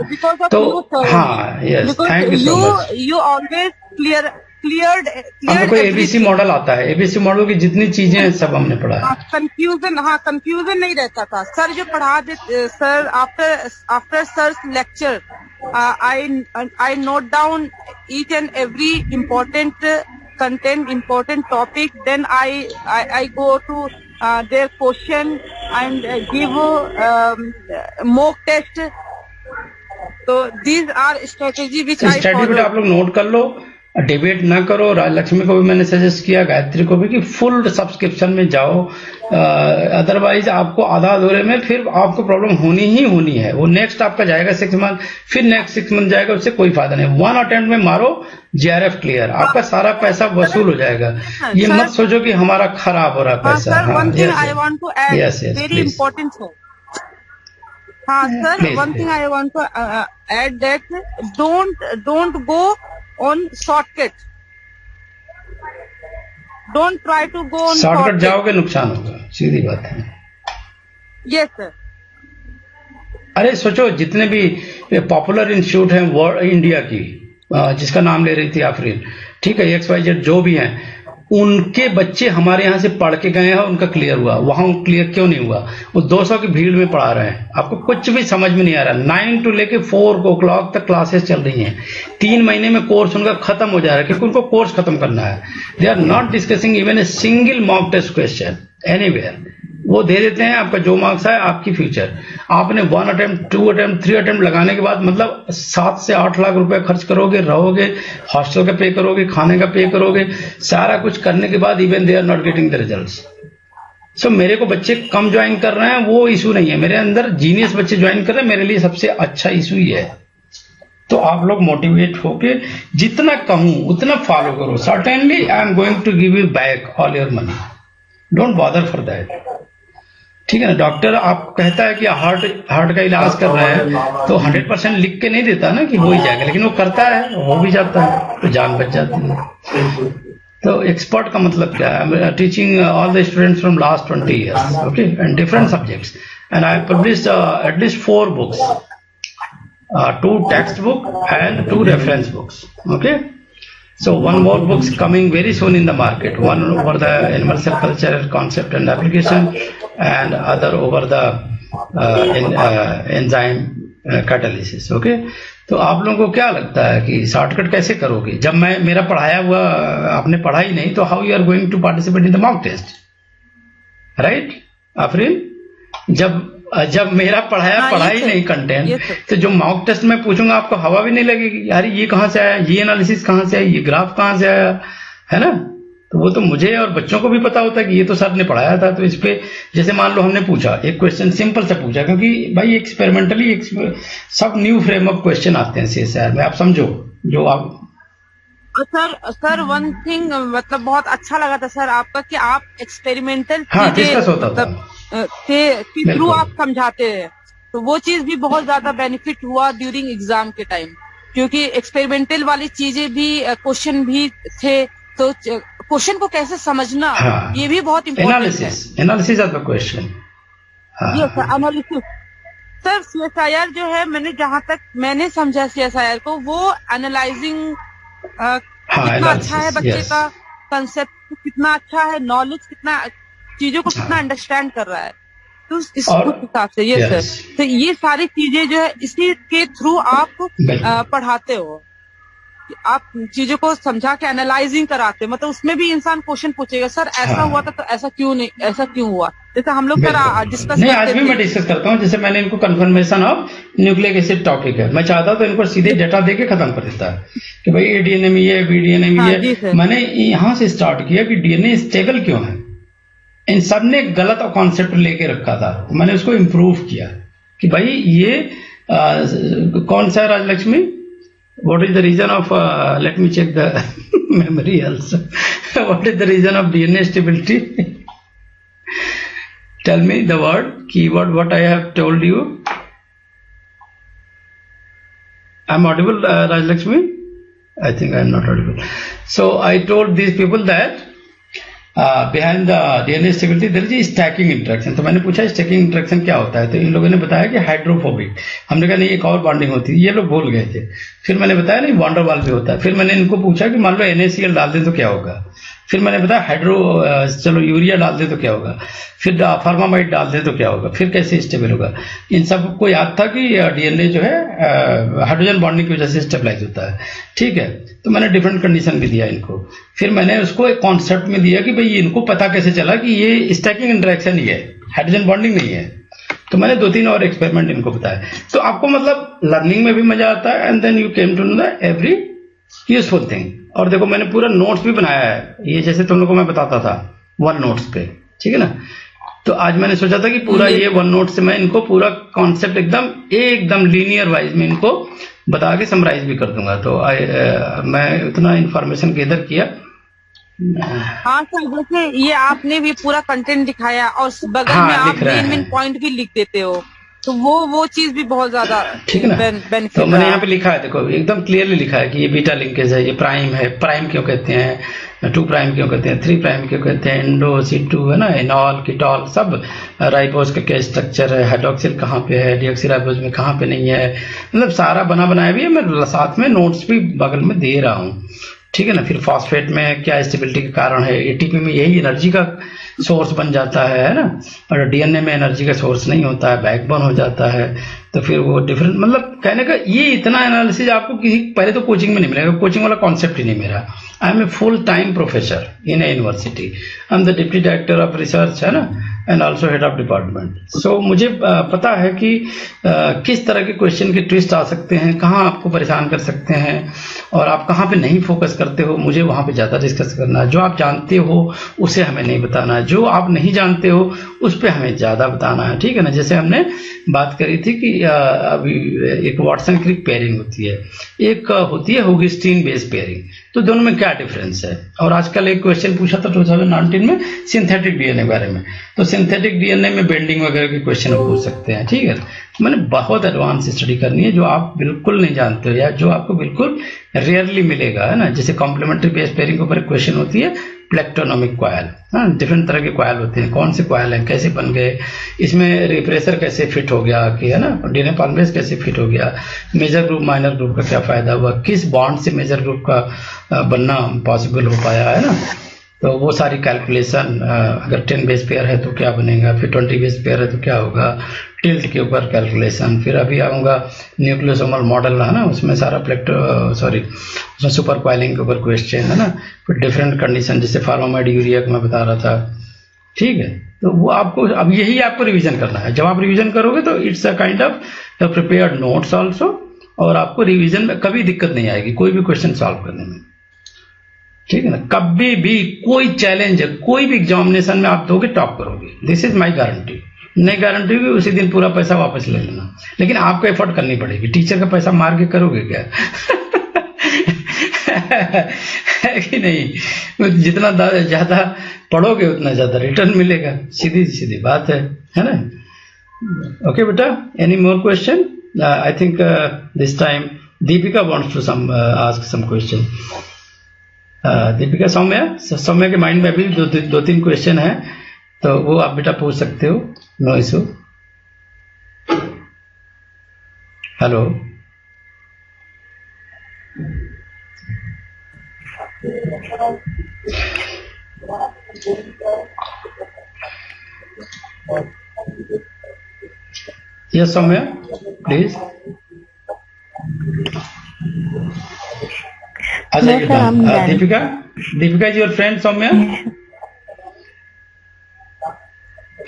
तो हाँ, yes, thank you so much. You always cleared हमको कोई एबीसी मॉडल आता है, एबीसी मॉडल की जितनी चीजें हैं सब हमने पढ़ा है। कंफ्यूजन नहीं रहता था सर, जो पढ़ा देते sir. After sir lecture I note down each and every important content, important topic. Then I go to their question and give mock test. So these are strategy which I follow. Strategy आप लोग note कर लो, debate ना करो। राजलक्ष्मी को भी मैंने suggest किया, गायत्री को भी, कि फुल सब्सक्रिप्शन में जाओ। अदरवाइज आपको आधा अधूरे में फिर आपको प्रॉब्लम होनी है। वो नेक्स्ट आपका जाएगा 6 मंथ, फिर नेक्स्ट 6 मंथ जाएगा, उससे कोई फायदा नहीं। 1 अटेम्प्ट में मारो, जीआरएफ क्लियर, आपका सारा पैसा वसूल हो जाएगा। ये मत सोचो कि हमारा खराब हो रहा पैसा। Sir, one thing I want to add, very important sir. Sir, one thing I want to add that don't go on shortcut. Don't try to go on shortcut जाओगे नुकसान होगा, सीधी बात है। Yes sir. अरे सोचो, जितने भी पॉपुलर इंस्टीट्यूट हैं इंडिया की, जिसका नाम ले रही थी आफरीन, ठीक है, XYZ जो भी हैं, उनके बच्चे हमारे यहाँ से पढ़ के गए हैं, उनका क्लियर हुआ। वहां क्लियर क्यों नहीं हुआ? वो 200 की भीड़ में पढ़ा रहे हैं, आपको कुछ भी समझ में नहीं आ रहा। 9 to लेके 4 o'clock तक क्लासेस चल रही हैं। 3 महीने में कोर्स उनका खत्म हो जा रहा है, क्योंकि उनको कोर्स खत्म करना है। They are not discussing even a single mock test question anywhere. वो दे देते हैं, आपका जो मार्क्स है आपकी फ्यूचर। आपने 1 अटेम्प्ट, 2 अटेम्प्ट, 3 अटेम्प्ट लगाने के बाद मतलब 7 से 8 लाख रुपए खर्च करोगे, रहोगे, हॉस्टल का पे करोगे, खाने का पे करोगे, सारा कुछ करने के बाद even they are not getting the results. So मेरे को बच्चे कम ज्वाइन कर रहे हैं, वो इशू नहीं है। मेरे अंदर जीनियस बच्चे ज्वाइन कर रहे हैं, मेरे लिए सबसे अच्छा इशू ही है। तो आप लोग मोटिवेट होके जितना कहूं उतना फॉलो करो। Certainly I am going to give you back all your money, don't bother for that. ठीक है ना? डॉक्टर आप कहता है कि हार्ट का इलाज कर रहे हैं, तो 100% लिख के नहीं देता ना कि हो ही जाएगा, लेकिन वो करता है, हो भी जाता है, तो जान बच जाती है। तो एक्सपर्ट का मतलब क्या है? Teaching all the students from last 20 years, okay, and different subjects, and I published at least 4 books, 2 text book and 2 reference books, okay. So one more book's coming very soon in the market. One over the animal cell culture concept and application, and other over the enzyme catalysis. Okay. तो आप लोगों को क्या लगता है कि shortcut कैसे करोगे? जब मेरा पढ़ाया हुआ आपने पढ़ा ही नहीं, तो how you are going to participate in the mock test, right Afreen? जब मेरा पढ़ा ही नहीं कंटेंट, तो जो मॉक टेस्ट में पूछूंगा आपको हवा भी नहीं लगेगी, यार ये कहां से आया, ये एनालिसिस कहां से आया, ये ग्राफ कहां से आया, है ना? तो वो तो मुझे और बच्चों को भी पता होता है कि ये तो सर ने पढ़ाया था। तो इस पे जैसे मान लो हमने पूछा एक क्वेश्चन, सिंपल से पूछा, क्योंकि भाई एक्सपेरिमेंटली सब न्यू फ्रेम ऑफ क्वेश्चन आते हैं सीएसआईआर में, आप समझो जो आप। सर वन थिंग मतलब बहुत अच्छा लगा था सर आपका, कि आप एक्सपेरिमेंटल डिस्कस होता था के थ्रू आप समझाते हैं, तो वो चीज भी बहुत ज्यादा बेनिफिट हुआ ड्यूरिंग एग्जाम के टाइम, क्योंकि एक्सपेरिमेंटल वाली चीजें भी, क्वेश्चन भी थे, तो क्वेश्चन को कैसे समझना, ये भी बहुत इम्पोर्टेंट है। Analysis of the question, yes analysis. Sir CSIR जो है, मैंने जहां तक मैंने समझा सीएसआईआर को, वो एनालाइजिंग कितना अच्छा है बच्चे का कंसेप्ट, कितना अच्छा है नॉलेज, कितना चीजों को कितना अंडरस्टैंड कर रहा है, तो इस हिसाब से ये सर, तो ये सारी चीजें जो है इसी के थ्रू आप पढ़ाते हो। आप चीजों को समझा के एनालाइजिंग कराते, मतलब उसमें भी इंसान क्वेश्चन पूछेगा, सर ऐसा हुआ था तो ऐसा क्यों नहीं, ऐसा क्यों हुआ, जैसे हम लोग सर डिस्कस नहीं, आज भी मैं डिस्कस करता हूँ। जैसे मैंने इनको confirmation of nucleic acid topic है, मैं चाहता तो इनको सीधे डेटा देके खत्म कर देता है कि भाई ये डीएनए में ये, बीडीएनए में ये। मैंने यहाँ से स्टार्ट किया कि डीएनए स्टेबल क्यों है। इन सब ने गलत कॉन्सेप्ट लेके रखा था, तो मैंने उसको इम्प्रूव किया कि भाई ये कौन सा है Rajalakshmi, what is the reason of, let me check the memory also, what is the reason of DNA stability, tell me the word keyword what I have told you. I am audible Rajalakshmi? I think I am not audible. So I told these people that behind the DNA stability there is a stacking interaction. तो मैंने पूछा stacking interaction क्या होता है, तो इन लोगों ने बताया कि हाइड्रोफोबिक। हमने कहा नहीं एक और बॉन्डिंग होती है, ये लोग भूल गए थे। फिर मैंने बताया नहीं वांडर वाल भी होता है। फिर मैंने इनको पूछा कि मान लो NaCl डाल दें तो क्या होगा। फिर मैंने बताया चलो यूरिया डाल दे तो क्या होगा, फिर फॉर्मामाइड डाल दे तो क्या होगा, फिर कैसे स्टेबल होगा। इन सबको याद था कि डीएनए जो है हाइड्रोजन बॉन्डिंग की वजह से स्टेबलाइज होता है, ठीक है। तो मैंने डिफरेंट कंडीशन भी दिया इनको। फिर मैंने उसको एक कॉन्सेप्ट में दिया कि भाई इनको पता कैसे चला कि ये स्टैकिंग इंटरेक्शन ही है, हाइड्रोजन बॉन्डिंग नहीं है। तो मैंने 2-3 और एक्सपेरिमेंट इनको बताया। तो आपको मतलब लर्निंग में भी मजा आता है and then you came to know the every useful thing. और देखो मैंने पूरा नोट्स भी बनाया है, ये जैसे तुम लोगों को मैं बताता था वन नोट्स पे, ठीक है ना। तो आज मैंने सोचा था कि पूरा ये वन नोट से मैं इनको पूरा कॉन्सेप्ट एकदम लीनियर वाइज में इनको बता के समराइज भी कर दूंगा। तो मैं इतना इंफॉर्मेशन गैदर किया। हाँ सर, जैसे ये आपने भी पूरा कंटेंट दिखाया और बगल में आप मेन पॉइंट भी लिख देते हो, तो वो चीज भी बहुत ज्यादा ठीक है ना। बेनिफिट तो मैंने यहाँ पे लिखा है, देखो एकदम क्लियरली लिखा है कि ये बीटा लिंकेज है, ये प्राइम है, प्राइम क्यों कहते हैं, 2 प्राइम क्यों कहते हैं, 3 प्राइम क्यों कहते हैं, एंडो C2 है ना, एनॉल कीटॉल सब, राइबोज का क्या स्ट्रक्चर है, हाइड्रोक्सिल कहाँ पे है, डीऑक्सीराइबोज में कहाँ पे नहीं है, मतलब सारा बनाया भी है। मैं साथ में नोट्स भी बगल में दे रहा हूँ, ठीक है ना। फिर फॉस्फेट में क्या स्टेबिलिटी के कारण है, एटीपी में यही एनर्जी का सोर्स बन जाता है ना, और डीएनए में एनर्जी का सोर्स नहीं होता है, बैकबोन हो जाता है। तो फिर वो डिफरेंट, मतलब कहने का ये इतना एनालिसिस आपको किसी पहले तो कोचिंग में नहीं मिलेगा, कोचिंग वाला कॉन्सेप्ट ही नहीं मेरा। I am a full time professor in a university, I am the deputy director of research, है ना, and also head of department. So मुझे पता है कि किस तरह के क्वेश्चन के ट्विस्ट आ सकते हैं, कहाँ आपको परेशान कर सकते हैं, और आप कहाँ पे नहीं फोकस करते हो, मुझे वहाँ पे ज़्यादा डिस्कस करना है। जो आप जानते हो उसे हमें नहीं बताना है, जो आप नहीं जानते हो उस पर हमें ज़्यादा बताना है, ठीक है ना। जैसे हमने बात करी थी कि अभी एक वाटसन क्रिक पेयरिंग होती है, एक होती है होगिस्टीन बेस पेयरिंग, तो दोनों में क्या डिफरेंस है। और आजकल एक क्वेश्चन पूछा था 2019 में सिंथेटिक डीएनए बारे में, तो सिंथेटिक डीएनए में बेंडिंग वगैरह के क्वेश्चन पूछ सकते हैं, ठीक है। मैंने बहुत एडवांस स्टडी करनी है जो आप बिल्कुल नहीं जानते हो या जो आपको बिल्कुल रेयरली मिलेगा, है ना। जैसे कॉम्प्लीमेंट्री बेस पेयरिंग के ऊपर एक क्वेश्चन होती है प्लेक्टोनोमिक कॉयल, हाँ, डिफरेंट तरह के कॉयल होते हैं, कौन से कॉयल हैं, कैसे बन गए, इसमें रिप्रेसर कैसे फिट हो गया कि, है ना, डीएनए पॉलीमरेज कैसे फिट हो गया, मेजर ग्रुप माइनर ग्रुप का क्या फायदा हुआ, किस बॉन्ड से मेजर ग्रुप का बनना पॉसिबल हो पाया, है ना। तो वो सारी कैलकुलेशन, अगर 10 बेस पेयर है तो क्या बनेगा, फिर 20 बेस पेयर है तो क्या होगा, टिल्ट के ऊपर कैलकुलेशन। फिर अभी आऊँगा न्यूक्लियोसोमल मॉडल, है ना, उसमें सारा उसमें सुपर कॉइलिंग के ऊपर क्वेश्चन, है ना। फिर डिफरेंट कंडीशन, जैसे फॉर्मामाइड यूरिया को मैं बता रहा था, ठीक है। तो वो आपको अब यही आपको रिवीजन करना है। जब आप रिवीजन करोगे तो it's a kind of prepared notes also, और आपको रिवीजन में कभी दिक्कत नहीं आएगी कोई भी क्वेश्चन सॉल्व करने में, ठीक है ना। कभी भी कोई चैलेंज है, कोई भी एग्जामिनेशन में आप दोगे टॉप करोगे, दिस इज माय गारंटी। नहीं गारंटी भी उसी दिन पूरा पैसा वापस ले लेना, लेकिन आपको एफर्ट करनी पड़ेगी। टीचर का पैसा मार के करोगे क्या? है कि नहीं? जितना ज्यादा पढ़ोगे उतना ज्यादा रिटर्न मिलेगा, सीधी सीधी बात है ना। ओके बेटा, any more question? I think this time Deepika wants to ask some question. Deepika, Soumya के माइंड में अभी 2-3 क्वेश्चन है, तो वो आप बेटा पूछ सकते हो, no issue. Hello, yes Soumya please. जाइए sir, I'm done. Deepika, Deepika is your friend Soumya?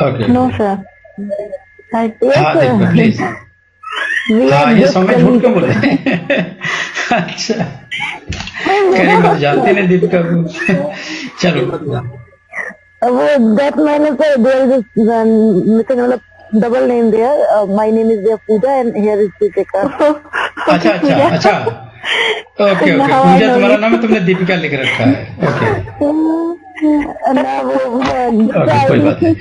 Okay, No, sir. हाँ दीपिका प्लीज। हाँ ये सौम्या झूठ क्यों बोले? अच्छा, कह रही मैं तो जानती नहीं दीपिका को। चलो वो that मैंने sir, there is a missing मतलब double name there. My name is there Pooja and here is Deepika. अच्छा अच्छा अच्छा, ओके ओके, पूजा तुम्हारा नाम है, तुमने दीपिका लिख रखा है, ओके ओके, कोई बात नहीं।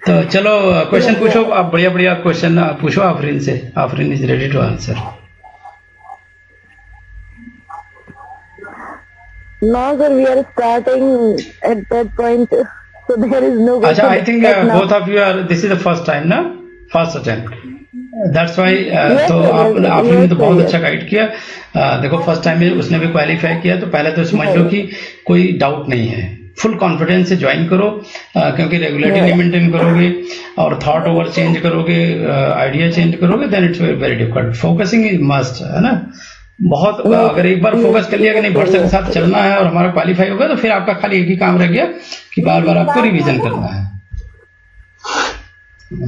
तो चलो क्वेश्चन पूछो आप, बढ़िया बढ़िया क्वेश्चन पूछो आफरीन से। Afreen is ready to answer. No, sir, we are starting at that point, so there is no. अच्छा, I think both of you are, this is the first time ना, फर्स्ट अटेम्प्ट, दैट्स वाई। तो आपने ने तो बहुत अच्छा guide किया। देखो फर्स्ट टाइम में उसने भी क्वालिफाई किया, तो पहले तो समझ लो कि कोई डाउट नहीं है, फुल कॉन्फिडेंस से ज्वाइन करो, क्योंकि रेगुलरिटी नहीं मेंटेन करोगे और थॉट ओवर चेंज करोगे, आइडिया चेंज करोगे, then it's very difficult. Focusing is must, है ना। बहुत अगर एक बार फोकस कर लिया कि नहीं भरसक के साथ चलना है और हमारा क्वालिफाई होगा, तो फिर आपका खाली एक ही काम रह गया कि बार बार आपको रिवीजन करना है,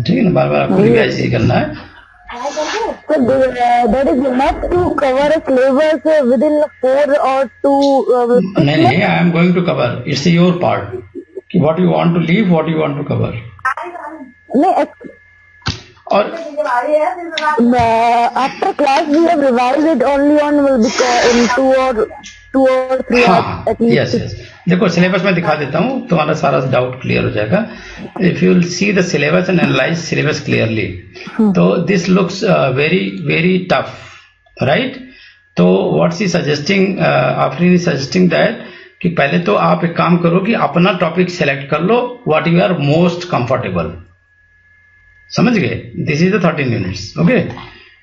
ठीक है ना, बार बार आपको रिवाइज ही करना है। So that is enough to cover a syllabus within 4 or 2. नहीं नहीं, I am going to cover, it's your part कि what you want to leave, what you want to cover. नहीं, और after class we have revised it only on in 2 or 3 hours at least. Yes yes, देखो syllabus में दिखा देता हूँ, तुम्हारा सारा डाउट क्लियर हो जाएगा। If you will see the syllabus and analyse syllabus clearly, तो this looks very very tough, right. तो what see suggesting, Afreen is suggesting that कि पहले तो आप एक काम करो कि अपना टॉपिक सेलेक्ट कर लो, what you are most comfortable, समझ गए। This is the 13 units, okay.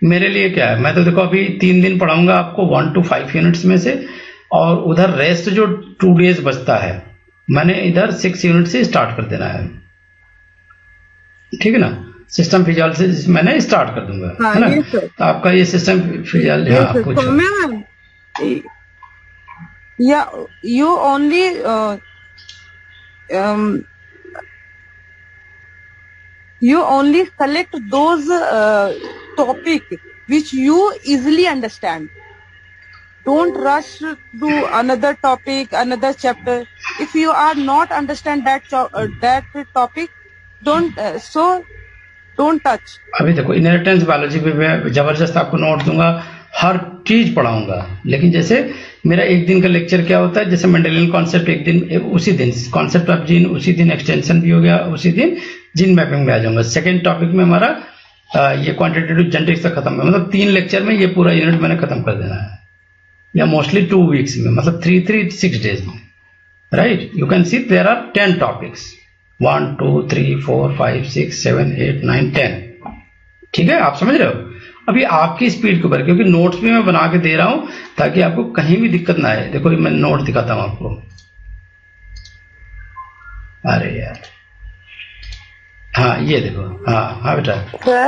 मेरे लिए क्या है, मैं तो देखो अभी 3 दिन पढ़ाऊंगा आपको 1 to 5 यूनिट्स में से, और उधर रेस्ट जो 2 days बचता है, मैंने इधर 6 यूनिट से स्टार्ट कर देना है, ठीक है ना। सिस्टम फिजियोलॉजी मैंने स्टार्ट कर दूंगा, है ना। तो आपका ये सिस्टम फिजियोलॉजी, हाँ पूछो। या you only you only select those topic which you easily understand. Don't rush to another topic, another chapter. If you are not understand that topic, don't touch. अभी देखो इनहेरिटेंस बायोलॉजी पे मैं जबरदस्त आपको note दूंगा, हर चीज पढ़ाऊंगा, लेकिन जैसे मेरा एक दिन का लेक्चर क्या होता है, जैसे मेंडेलियन कॉन्सेप्ट एक दिन, उसी दिन कॉन्सेप्ट ऑफ जीन, उसी दिन एक्सटेंशन भी हो गया, उसी दिन जीन मैपिंग में आ जाऊंगा। सेकेंड टॉपिक में हमारा ये क्वांटिटेटिव जेनेटिक्स तक खत्म है, मतलब 3 लेक्चर में ये पूरा यूनिट मैंने खत्म कर देना है, या मोस्टली 2 वीक्स में, मतलब 6 days में, right. You can see there are 10 topics, 1 2 3 4 5 6 7 8 9 10, ठीक है, आप समझ रहे हो। अभी आपकी स्पीड के ऊपर, क्योंकि नोट्स भी मैं बना के दे रहा हूं ताकि आपको कहीं भी दिक्कत ना आए। देखो मैं नोट दिखाता हूं आपको, अरे यार, हाँ ये देखो, हाँ बेटा। Sir,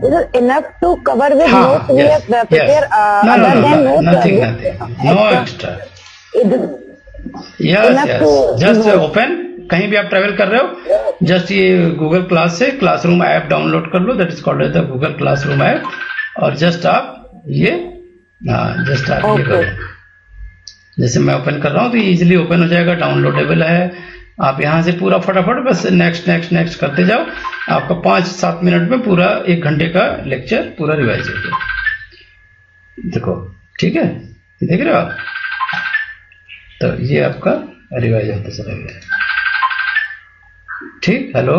this is enough to cover with notes we have prepared. Other than notes, nothing, no extra. Yes, just open. कहीं भी आप ट्रेवल कर रहे हो, जस्ट ये गूगल क्लास से क्लासरूम ऐप डाउनलोड कर लो, that is called the Google classroom app, और जस्ट आप ये करो। जैसे मैं ओपन कर रहा हूँ तो ये इजीली ओपन हो जाएगा, डाउनलोडेबल है। आप यहाँ से पूरा फटाफट बस नेक्स्ट करते जाओ, आपका 5-7 मिनट में पूरा 1 घंटे का लेक्चर पूरा रिवाइज हो गया। देखो, ठीक है, देख रहे हो आप, तो ये आपका रिवाइज होता चला गया, ठीक। Hello,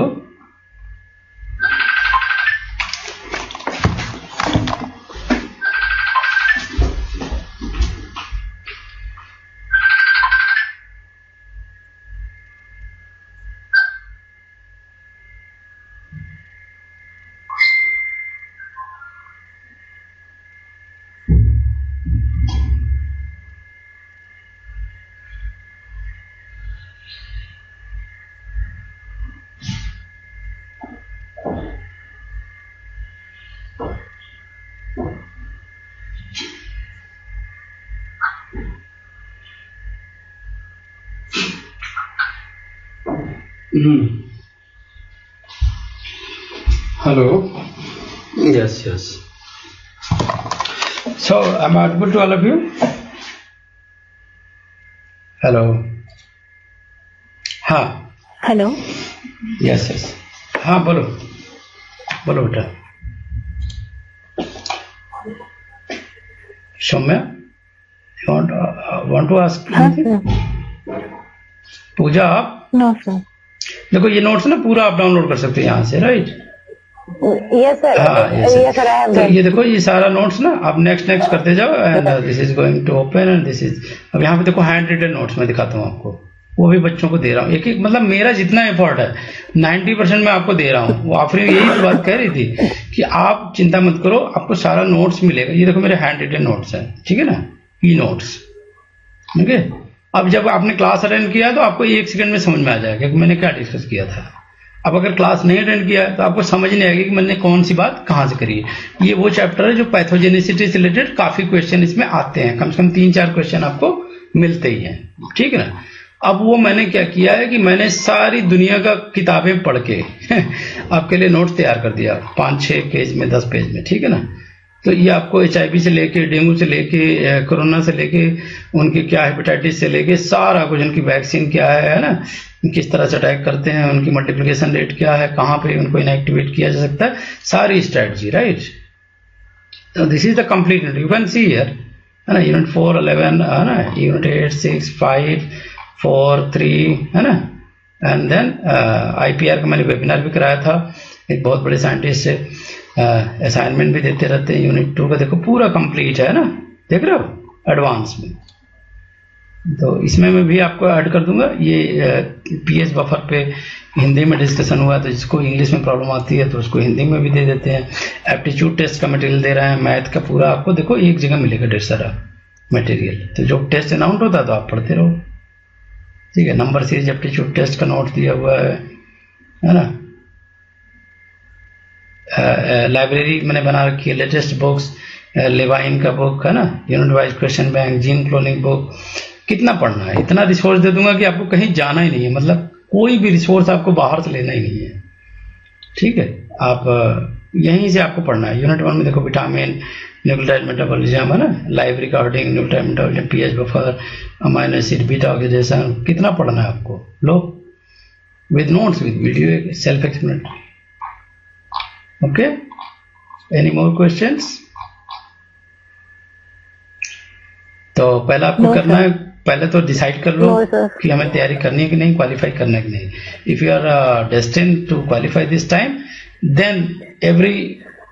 Hello. Yes, yes. So, am I audible to all of you? Hello. हाँ. Hello. Yes, yes. हाँ, बोलो बोलो बेटा. Soumya, you want to ask? हाँ सर. पूजा, आप नो सर. देखो ये नोट्स ना पूरा आप डाउनलोड कर सकते हैं यहाँ से, राइट? Yes sir. हाँ, यस सर, आई हैव तो डन. ये देखो ये सारा नोट्स ना आप नेक्स्ट करते जाओ and this is going to open and this is. अब यहाँ पे देखो हैंड रिटन नोट्स मैं दिखाता हूँ आपको, वो भी बच्चों को दे रहा हूँ एक एक, मतलब मेरा जितना एफर्ट है 90% मैं आपको दे रहा हूँ. वो आफरीन यही बात कह रही थी कि आप चिंता मत करो, आपको सारा नोट्स मिलेगा. ये देखो मेरे हैंड रिटन नोट्स है, ठीक है ना, ई नोट्स. ठीक है, अब जब आपने क्लास अटेंड किया तो आपको 1 सेकंड में समझ में आ जाएगा कि मैंने क्या डिस्कस किया था. अब अगर क्लास नहीं अटेंड किया तो आपको समझ नहीं आएगी कि मैंने कौन सी बात कहाँ से करी है. ये वो चैप्टर है जो पैथोजेनिसिटी से रिलेटेड काफी क्वेश्चन इसमें आते हैं, कम से कम 3-4 क्वेश्चन आपको मिलते ही हैं, ठीक है ना. अब वो मैंने क्या किया है कि मैंने सारी दुनिया का किताबें पढ़ के आपके लिए नोट्स तैयार कर दिया 5-6 पेज में, 10 पेज में, ठीक है ना. तो ये आपको HIV से लेके, डेंगू से लेके, कोरोना से लेके, उनके क्या हेपेटाइटिस से लेके सारा कुछ, उनकी वैक्सीन क्या है ना, किस तरह से अटैक करते हैं, उनकी मल्टीप्लिकेशन रेट क्या है, कहाँ पे उनको इनएक्टिवेट किया जा सकता है, सारी स्ट्रेटजी, राइट. तो this is the complete note, you can see here, है ना. यूनिट 4, 11 है ना, यूनिट 8, 6, 5, 4, 3 है ना. एंड देन IPR का मैंने वेबिनार भी कराया था एक बहुत बड़े साइंटिस्ट से. असाइनमेंट भी देते रहते हैं. यूनिट 2 का देखो पूरा कंप्लीट है ना, देख रहे हो एडवांस में. तो इसमें मैं भी आपको ऐड कर दूंगा. ये PS बफर पे हिंदी में डिस्कशन हुआ, तो जिसको इंग्लिश में प्रॉब्लम आती है तो उसको हिंदी में भी दे देते हैं. एप्टीट्यूड टेस्ट का मटेरियल दे रहे हैं, मैथ का पूरा आपको देखो एक जगह मिलेगा ढेर सारा मटेरियल. तो जो टेस्ट अनाउंस होता है तो आप पढ़ते रहो, ठीक है. नंबर सीरीज एप्टीट्यूड टेस्ट का नोट दिया हुआ है ना. लाइब्रेरी मैंने बना रखी है, लेटेस्ट बुक्स, लेवाइन का बुक है ना, unit wise question bank, gene cloning book. कितना पढ़ना है, इतना रिसोर्स दे दूंगा कि आपको कहीं जाना ही नहीं है, मतलब कोई भी रिसोर्स आपको बाहर से लेना ही नहीं है, ठीक है. आप यहीं से आपको पढ़ना है. यूनिट 1 में देखो विटामिन, न्यूक्लियोटाइड मेटाबॉलिज्म है ना, life recording, nucleotide metabolism, PS buffer, amino acid, beta oxidation. कितना पढ़ना है आपको, लो with notes, with video, self explanatory. Okay, any more questions? तो पहला आपको करना है, पहले तो डिसाइड कर लो कि हमें तैयारी करनी है कि नहीं, क्वालिफाई करना है कि नहीं. If you are destined to qualify this time, then every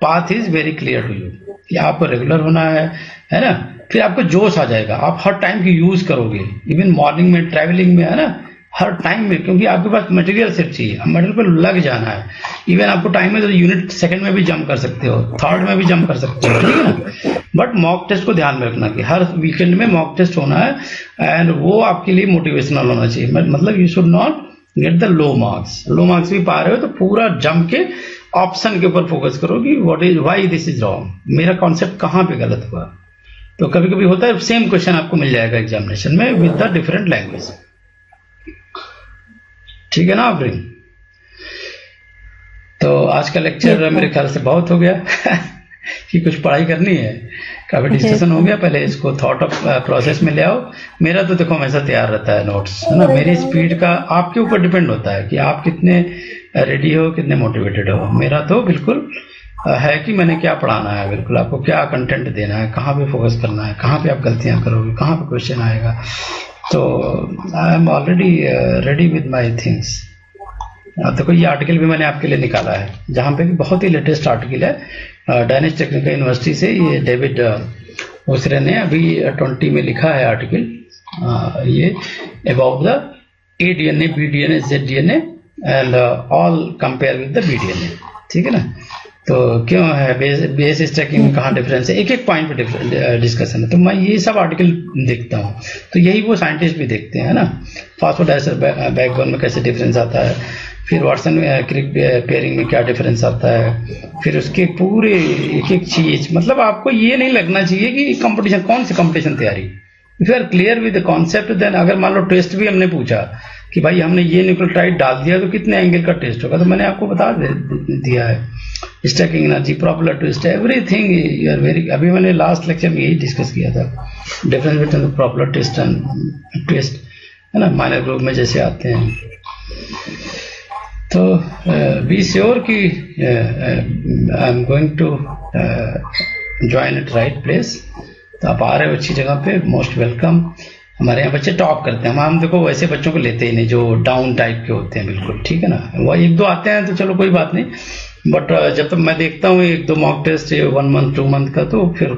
path is very clear to you कि आपको रेगुलर होना है ना. फिर आपको जोश आ जाएगा, आप हर टाइम की यूज करोगे, इवन मॉर्निंग में, ट्रैवलिंग में, है ना, हर टाइम में, क्योंकि आपके पास मटेरियल सिर्फ चाहिए, मटेरियल पर लग जाना है. इवन आपको टाइम है तो यूनिट 2 में भी जंप कर सकते हो, 3rd में भी जंप कर सकते हो, ठीक है ना. बट मॉक टेस्ट को ध्यान में रखना कि हर वीकेंड में मॉक टेस्ट होना है, एंड वो आपके लिए मोटिवेशनल होना चाहिए. मतलब you should not get the low marks. Low marks भी पा रहे हो तो पूरा जंप के ऑप्शन के ऊपर फोकस करो कि what is, why this is wrong, मेरा कॉन्सेप्ट कहाँ पे गलत हुआ. तो कभी कभी होता है सेम क्वेश्चन आपको मिल जाएगा एग्जामिनेशन में विद द डिफरेंट लैंग्वेज, ठीक है ना आफरीन. तो आज का लेक्चर मेरे ख्याल से बहुत हो गया कि कुछ पढ़ाई करनी है, काफी डिस्कशन हो गया. पहले इसको थॉट ऑफ प्रोसेस में ले आओ. मेरा तो देखो हमेशा तैयार रहता है नोट्स, है ना. मेरी स्पीड का आपके ऊपर डिपेंड होता है कि आप कितने रेडी हो, कितने मोटिवेटेड हो. मेरा तो बिल्कुल है कि मैंने क्या पढ़ाना है, बिल्कुल आपको क्या कंटेंट देना है, कहाँ पे फोकस करना है, कहाँ पे आप गलतियां करोगे, कहाँ पे क्वेश्चन आएगा. तो I am already ready with my things. देखो ये आर्टिकल भी मैंने आपके लिए निकाला है, जहाँ पे बहुत ही लेटेस्ट आर्टिकल है, डैनिश टेक्निकल यूनिवर्सिटी से. ये डेविड ओसरे ने अभी 20 में लिखा है आर्टिकल, ये about the ADNA, BDNA, ZDNA and all compare with the BDNA, ठीक है ना. तो क्यों है बेस स्टैकिंग में कहाँ डिफरेंस है, एक एक पॉइंट पे डिस्कशन है. तो मैं ये सब आर्टिकल देखता हूँ, तो यही वो साइंटिस्ट भी देखते हैं, है ना. फास्फोडाइस्टर बैकबोन में कैसे डिफरेंस आता है, फिर वाटसन क्रिक पेयरिंग में क्या डिफरेंस आता है, फिर उसके पूरे एक एक चीज. मतलब आपको ये नहीं लगना चाहिए कि कंपटीशन, कौन सी कंपटीशन तैयारी, if you are clear with the concept, then अगर मान लो टेस्ट भी हमने पूछा कि भाई हमने ये न्यूक्लियोटाइड डाल दिया तो कितने एंगल का टेस्ट होगा, तो मैंने आपको बता दिया है, stacking energy, property twist, everything you are very, अभी मैंने लास्ट लेक्चर में यही डिस्कस किया था, difference between property twist and twist, है ना, माइनर ग्रुप में जैसे आते हैं। तो बी श्योर कि I am going to join at right place. तो आप आ रहे हो अच्छी जगह पे, मोस्ट वेलकम। हमारे यहाँ बच्चे टॉप करते हैं, हम देखो वैसे बच्चों को लेते ही नहीं जो डाउन टाइप के होते हैं, बिल्कुल ठीक है ना। वो एक दो आते हैं तो चलो कोई बात नहीं, बट जब तक मैं देखता हूँ एक दो मॉक टेस्ट 1 मंथ 2 मंथ का, तो फिर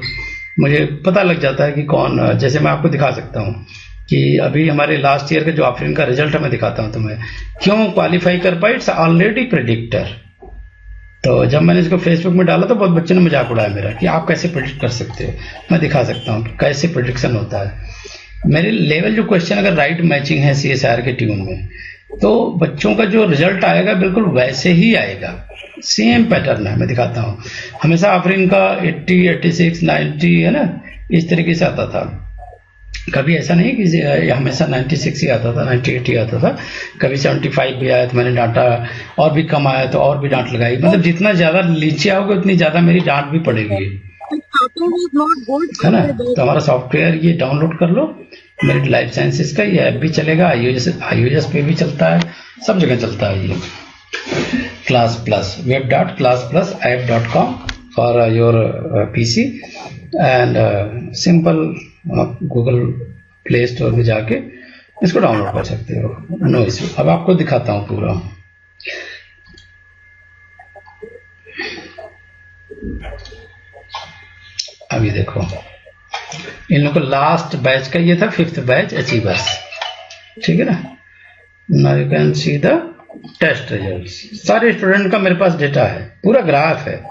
मुझे पता लग जाता है कि कौन, जैसे मैं आपको दिखा सकता हूँ कि अभी हमारे लास्ट ईयर का जो आफरीन का रिजल्ट है मैं दिखाता हूँ तुम्हें, क्यों क्वालिफाई कर पाई, इट्स ऑलरेडी प्रेडिक्टर। तो जब मैंने इसको फेसबुक में डाला तो बहुत बच्चे ने मजाक उड़ाया मेरा कि आप कैसे प्रेडिक्ट कर सकते हो। मैं दिखा सकता हूँ कि कैसे प्रेडिक्शन होता है। मेरे लेवल जो क्वेश्चन अगर राइट मैचिंग है CSIR के ट्यून में, तो बच्चों का जो रिजल्ट आएगा बिल्कुल वैसे ही आएगा, सेम पैटर्न है। मैं दिखाता हूँ, हमेशा आफरीन का 80, 86, 90 है ना, इस तरीके से आता था। कभी ऐसा नहीं कि हमेशा 96 ही आता था, 98 आता था, कभी 75 भी आया तो मैंने डांटा, और भी कम आया तो और भी डांट लगाई। मतलब जितना ज्यादा नीचे आओगे उतनी ज्यादा मेरी डांट भी पड़ेगी, है ना। तो हमारा सॉफ्टवेयर ये डाउनलोड कर लो, मेरिट लाइफ साइंसेज का ये ऐप भी चलेगा, iOS पे भी चलता है, सब जगह चलता है ये। Class plus web.classplus.app.com for your PC and simple, आप गूगल प्ले स्टोर में जाके इसको डाउनलोड कर सकते हो, नो इश्यू। अब आपको दिखाता हूँ पूरा। अभी देखो, इन लोगों को लास्ट बैच का ये था, 5th बैच अचीवर्स, ठीक है ना। Now you can see the test results. सारे स्टूडेंट का मेरे पास डेटा है, पूरा ग्राफ है।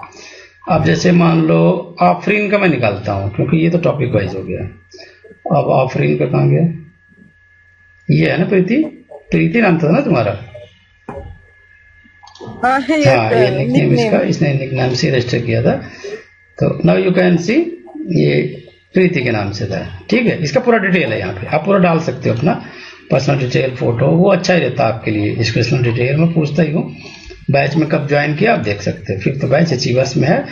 अब जैसे मान लो आफरीन का मैं निकालता हूं, क्योंकि ये तो टॉपिक वाइज हो गया। अब आफरीन का कहां गया, ये है ना प्रीति नाम था ना तुम्हारा। हाँ, ये निकनेम इसका, इसने निकनेम से रजिस्टर किया था। तो नाउ यू कैन सी, ये प्रीति के नाम से था, ठीक है। इसका पूरा डिटेल है यहाँ पे, आप पूरा डाल सकते हो अपना पर्सनल डिटेल, फोटो, वो अच्छा ही रहता है आपके लिए। एजुकेशनल डिटेल मैं पूछता ही हूँ, बैच में कब ज्वाइन किया आप देख सकते हो। 5th बैच अचीवर्स में है।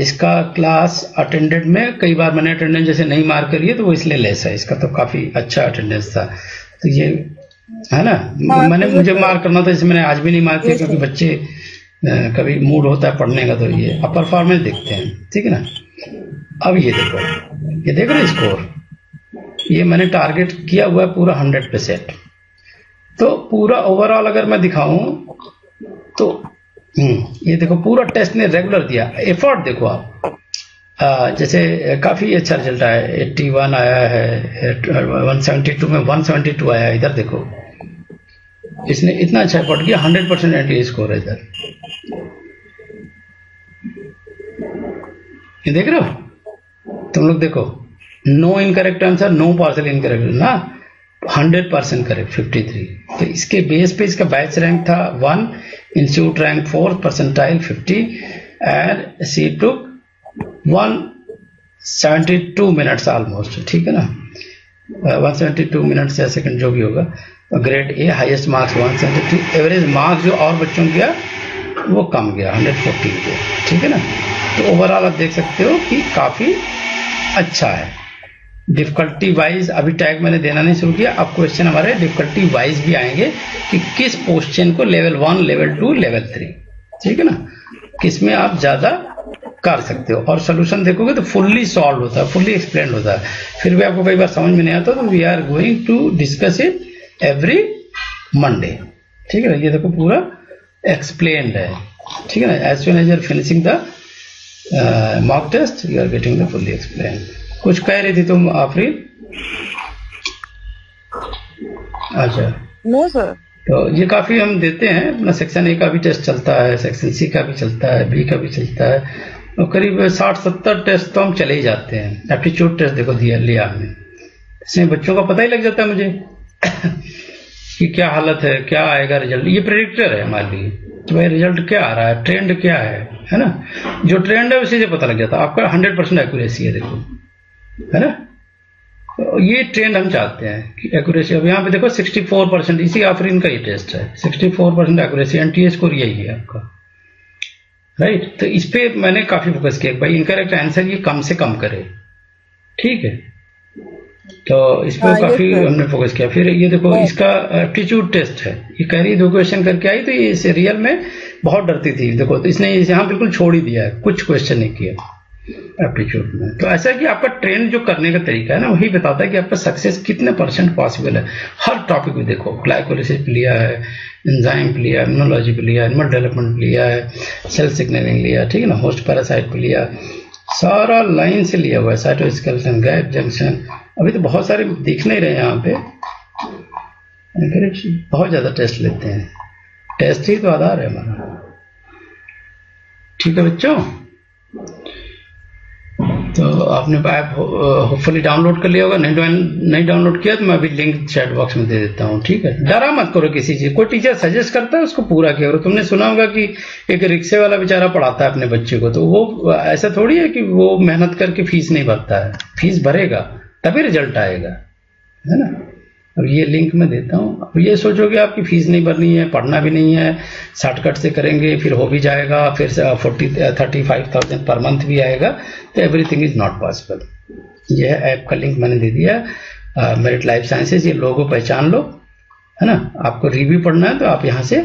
इसका क्लास अटेंडेड में कई बार मैंने अटेंडेंस जैसे नहीं मार करी है तो वो इसलिए लेस है, इसका तो काफी अच्छा अटेंडेंस था। तो ये है ना, मैंने मुझे मार करना था, जैसे मैंने आज भी नहीं मार किया, क्योंकि बच्चे कभी मूड होता है पढ़ने का, तो ये अब परफॉर्मेंस देखते हैं, ठीक है ना। अब ये देखो, ये देख रहे स्कोर, ये मैंने टारगेट किया हुआ है पूरा 100%। तो पूरा ओवरऑल अगर मैं दिखाऊं तो ये देखो पूरा टेस्ट ने रेगुलर दिया। एफर्ट देखो आप, जैसे काफी अच्छा रिजल्ट आया, 81 आया है, 172 में 172 आया। इधर देखो इसने इतना अच्छा एफर्ट किया, 100% एंटी स्कोर है इधर, ये देख रहे हो तुम लोग। देखो no incorrect answer, no partial incorrect ना, 100% करेक्ट 53। तो इसके बेस पे इसका बैच रैंक था 1, institute rank 4, percentile 50 and she took 172 minutes almost, ठीक है ना, 172 मिनट्स या सेकंड जो भी होगा। Grade A, highest marks 172, average marks जो और बच्चों गया वो कम गया 114 के, ठीक है ना। तो ओवरऑल आप देख सकते हो कि काफी अच्छा है। डिफिकल्टी वाइज अभी टैग मैंने देना नहीं शुरू किया, अब क्वेश्चन हमारे डिफिकल्टी वाइज भी आएंगे कि किस क्वेश्चन को लेवल 1, लेवल 2, लेवल 3, ठीक है ना, किस में आप ज्यादा कर सकते हो। और सोल्यूशन देखोगे तो फुल्ली सॉल्व होता है, फुल्ली एक्सप्लेन होता है। फिर भी आपको कई बार समझ में नहीं आता, तो we are going to discuss it every Monday, ठीक है ना। ये देखो पूरा एक्सप्लेन्ड है, ठीक है ना। As soon as you are finishing the mock test you are getting the fully explain. कुछ कह रही थी तुम आफरीन? अच्छा, नो सर। तो ये काफी हम देते हैं, अपना सेक्शन ए का भी टेस्ट चलता है, सेक्शन सी का भी चलता है, बी का भी चलता है, और करीब 60-70 टेस्ट तो हम चले ही जाते हैं। एप्टीट्यूड टेस्ट देखो लिया हमने, इसमें बच्चों का पता ही लग जाता है मुझे कि क्या हालत है, क्या आएगा रिजल्ट। ये प्रेडिक्टर है हमारे लिए कि भाई रिजल्ट क्या आ रहा है, ट्रेंड क्या है ना। जो ट्रेंड है उसी से पता लग जाता है। आपका 100% एक्यूरेसी है, देखो, है ना। तो ये ट्रेंड हम चाहते हैं कि एक्यूरेसी, अब यहाँ पे देखो 64%, इसी आफरीन का ये टेस्ट है, 64% एक्यूरेसी, एनटीए स्कोर यही है आपका, राइट। तो इस पे मैंने काफी फोकस किया भाई इनकरेक्ट आंसर ये कम से कम करे, ठीक है। तो इस पर काफी हमने फोकस किया। फिर ये देखो इसका एप्टीट्यूड टेस्ट है, ये कह रही 2 क्वेश्चन करके आई, तो ये इसे रियल में बहुत डरती थी, देखो तो इसने यहाँ बिल्कुल छोड़ ही दिया है, कुछ क्वेश्चन नहीं किया एप्टीट्यूड में। तो ऐसा है कि आपका ट्रेन जो करने का तरीका है ना, वही बताता है कि आपका सक्सेस कितने % पॉसिबल है। हर टॉपिक में देखो, ग्लाइकोलिसिस लिया है, एंजाइम लिया है, इम्यूनोलॉजी पे लिया, एनिमल डेवलपमेंट लिया है, सेल सिग्नलिंग लिया, ठीक है ना, होस्ट पैरासाइट पे लिया, सारा लाइन से लिया हुआ है, साइटोस्केलेटन, गैप जंक्शन। अभी तो बहुत सारे दिख नहीं रहे यहाँ पे, बहुत ज्यादा टेस्ट लेते हैं, टेस्ट ही तो आधार है हमारा, ठीक है बच्चों। तो आपने ऐप होपफुली डाउनलोड कर लिया होगा, नहीं डाउनलोड किया तो मैं अभी लिंक चैट बॉक्स में दे देता हूँ, ठीक है। डरा मत करो किसी चीज, कोई टीचर सजेस्ट करता है उसको पूरा किया करो। तुमने सुना होगा कि एक रिक्शे वाला बेचारा पढ़ाता है अपने बच्चे को, तो वो ऐसा थोड़ी है कि वो मेहनत करके फीस नहीं भरता है, फीस भरेगा तभी रिजल्ट आएगा, है ना। अब ये लिंक मैं देता हूँ। अब ये सोचोगे आपकी फीस नहीं भरनी है, पढ़ना भी नहीं है, शॉर्टकट से करेंगे फिर हो भी जाएगा, फिर 35,000 पर मंथ भी आएगा, तो एवरीथिंग इज नॉट पॉसिबल। यह ऐप का लिंक मैंने दे दिया, मेरिट लाइफ साइंसेज, ये लोगो पहचान लो, है ना। आपको रिव्यू पढ़ना है तो आप यहाँ से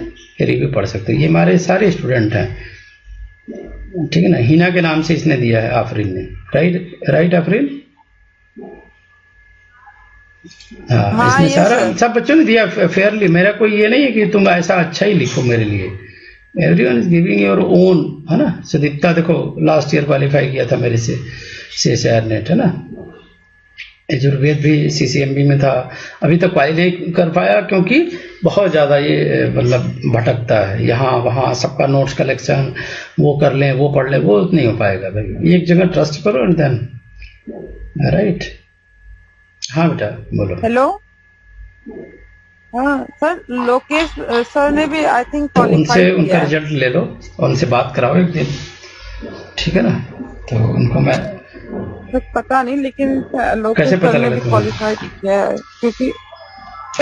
रिव्यू पढ़ सकते हो, ये हमारे सारे स्टूडेंट हैं, ठीक है ना। हिना के नाम से इसने दिया है आफरीन ने, राइट आफरीन, हाँ इसने सारा सब बच्चों ने दिया फेयरली। मेरा कोई ये नहीं है कि तुम ऐसा अच्छा ही लिखो मेरे लिए, everyone is giving your own, है ना। सुदीप्ता देखो लास्ट ईयर क्वालिफाई किया था मेरे से CSIR नेट, है ना। यजुर्वेद भी CCMB में था, अभी तक क्वालिफाई नहीं कर पाया क्योंकि बहुत ज्यादा ये मतलब भटकता है, यहाँ वहाँ सबका नोट्स कलेक्शन, वो कर लें वो पढ़ लें, वो नहीं हो पाएगा भाई। एक जगह ट्रस्ट करो एंड देन, राइट। हाँ बेटा बोलो। हेलो, हाँ सर, लोकेश सर ने भी आई थिंक उनसे उनका रिजल्ट ले लो, उनसे बात कराओ एक दिन, ठीक है ना। तो उनको मैं पता नहीं, लेकिन कैसे पता लगा क्वालिफाई किया है क्योंकि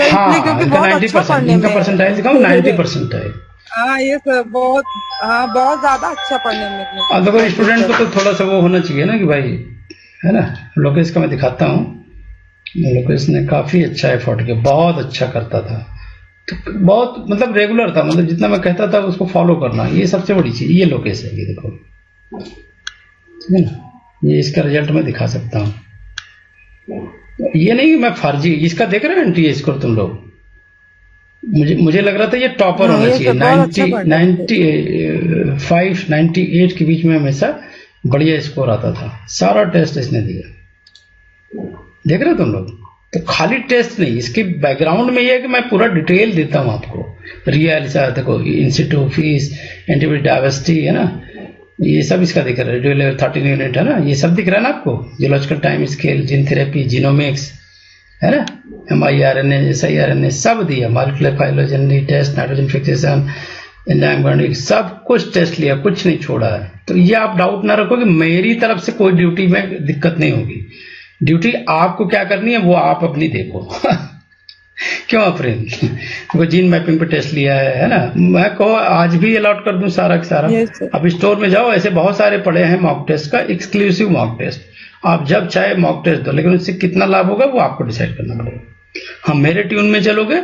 हाँ, क्योंकि बहुत अच्छा पढ़ने इनका परसेंटाइज दिखाओ 90% है। हाँ ये सर बहुत, हाँ बहुत ज्यादा अच्छा पढ़ने में। देखो स्टूडेंट को तो थोड़ा सा वो होना चाहिए ना कि भाई, है ना। लोकेश का मैं दिखाता हूँ, लोकेश ने काफी अच्छा एफर्ट किया, बहुत अच्छा करता था, तो बहुत मतलब रेगुलर था, मतलब जितना मैं कहता था उसको फॉलो करना, ये सबसे बड़ी चीज। ये लोकेश है, ये देखो, ठीक है ना। ये इसका रिजल्ट मैं दिखा सकता हूँ, ये नहीं मैं फर्जी, इसका देख रहे हैं NTA स्कोर तुम लोग, मुझे लग रहा था ये टॉपर होना चाहिए, 95 98 के बीच में हमेशा बढ़िया स्कोर आता था। सारा टेस्ट इसने दिया, देख रहे हो तुम लोग। तो खाली टेस्ट नहीं, इसके बैकग्राउंड में ये है कि मैं पूरा डिटेल देता हूँ आपको, रियल देखो, इंस्टीट्यूट फीस, एंटीबॉडी डायवर्सिटी, है ना, ये सब इसका दिख रहा है। रेडियो लेवल 13 यूनिट, है ना, ये सब दिख रहा है ना आपको। Geological time scale, gene therapy, genomics, है ना, mRNA, siRNA सब दिया, molecular phylogenetic test, nitrogen fixation, enzyme binding, सब कुछ टेस्ट लिया, कुछ नहीं छोड़ा है। तो ये आप डाउट ना रखो कि मेरी तरफ से कोई ड्यूटी में दिक्कत नहीं होगी, ड्यूटी आपको क्या करनी है वो आप अपनी देखो। क्यों फ्रेंड, वो जीन मैपिंग पे टेस्ट लिया है ना। मैं कहो आज भी अलॉट कर दूं सारा का सारा। अब स्टोर में जाओ, ऐसे बहुत सारे पड़े हैं मॉक टेस्ट का, एक्सक्लूसिव मॉक टेस्ट, आप जब चाहे मॉक टेस्ट दो, लेकिन उससे कितना लाभ होगा वो आपको डिसाइड करना पड़ेगा। हम मेरे ट्यून में चलोगे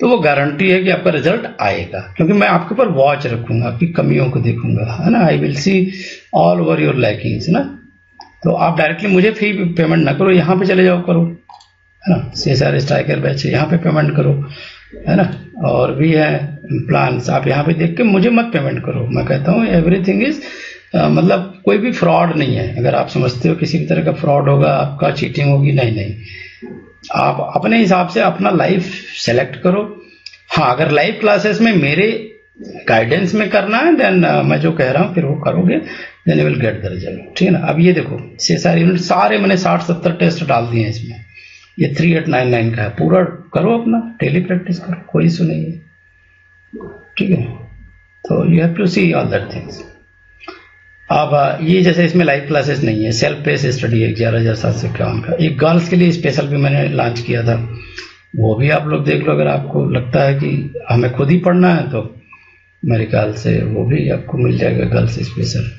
तो वो गारंटी है कि आपका रिजल्ट आएगा, क्योंकि मैं आपके ऊपर वॉच रखूंगा, आपकी कमियों को देखूंगा, है ना। I will see all over your lackings, ना। तो आप डायरेक्टली मुझे फी पेमेंट ना करो, यहाँ पे चले जाओ करो, है ना। CSR स्ट्राइकर बैच यहाँ पे पेमेंट करो, है ना। और भी है प्लान्स, आप यहाँ पे देख के मुझे मत पेमेंट करो। मैं कहता हूँ एवरीथिंग इज मतलब कोई भी फ्रॉड नहीं है। अगर आप समझते हो किसी भी तरह का फ्रॉड होगा, आपका चीटिंग होगी, नहीं, आप अपने हिसाब से अपना लाइफ सेलेक्ट करो। हाँ, अगर लाइव क्लासेस में मेरे गाइडेंस में करना है देन मैं जो कह रहा हूँ फिर वो करोगे, then you will get the result, ठीक है ना। अब ये देखो CSR यूनिट सारे मैंने 60-70 टेस्ट डाल दिए हैं इसमें। ये 3899 का है, पूरा करो अपना, डेली प्रैक्टिस करो, कोई इशू नहीं है, ठीक है। तो you have to see all that things. अब ये जैसे इसमें लाइव क्लासेस नहीं है, सेल्फ पेस स्टडी है 11,751 का। एक गर्ल्स के लिए स्पेशल भी मैंने लॉन्च किया था, वो भी आप लोग देख लो। अगर आपको लगता है कि हमें खुद ही पढ़ना है तो मेरे ख्याल से वो भी आपको मिल जाएगा, गर्ल्स स्पेशल।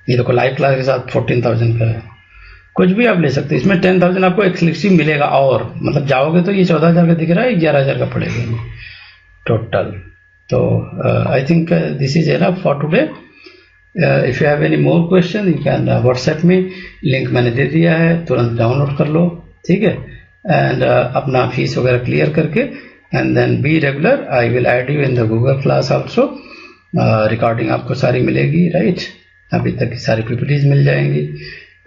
ये देखो लाइव क्लास के साथ 14,000 का है। कुछ भी आप ले सकते हैं, इसमें 10,000 आपको एक्सक्लूसिव मिलेगा। और मतलब जाओगे तो ये 14,000 का दिख रहा है, 11,000 का पड़ेगा टोटल। तो आई think this is enough for today. If you have any more question you can WhatsApp में, लिंक मैंने दे दिया है, तुरंत डाउनलोड कर लो, ठीक है। एंड अपना फीस वगैरह क्लियर करके and then be regular. I will add you in the Google class also. Recording आपको सारी मिलेगी, राइट। अभी तक की सारी पीपीटीज मिल जाएंगी,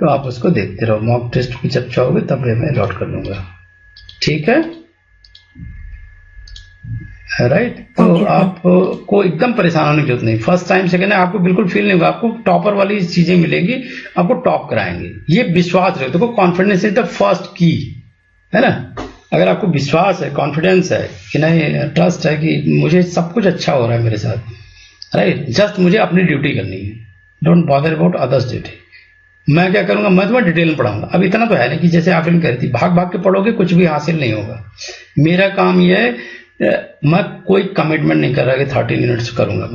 तो आप उसको देखते रहो। मॉक टेस्ट भी जब चाहोगे तब मैं लॉट कर लूंगा, ठीक है, राइट। तो आपको एकदम परेशान होने की जरूरत नहीं। फर्स्ट टाइम सेकेंड आपको बिल्कुल फील नहीं होगा, आपको टॉपर वाली चीजें मिलेंगी, आपको टॉप कराएंगे, ये विश्वास रहे। देखो कॉन्फिडेंस इज द फर्स्ट की, है ना। अगर आपको विश्वास है, कॉन्फिडेंस है कि नहीं, ट्रस्ट है कि मुझे सब कुछ अच्छा हो रहा है मेरे साथ, राइट, जस्ट मुझे अपनी ड्यूटी करनी है, don't bother about others duty. मैं क्या करूंगा, मैं तुम्हें डिटेल में पढ़ाऊंगा। अब इतना तो है ना कि जैसे आप कह रही थी भाग भाग के पढ़ोगे कुछ भी हासिल नहीं होगा। मेरा काम यह है, मैं कोई कमिटमेंट नहीं कर रहा कि 30 मिनट्स करूंगा।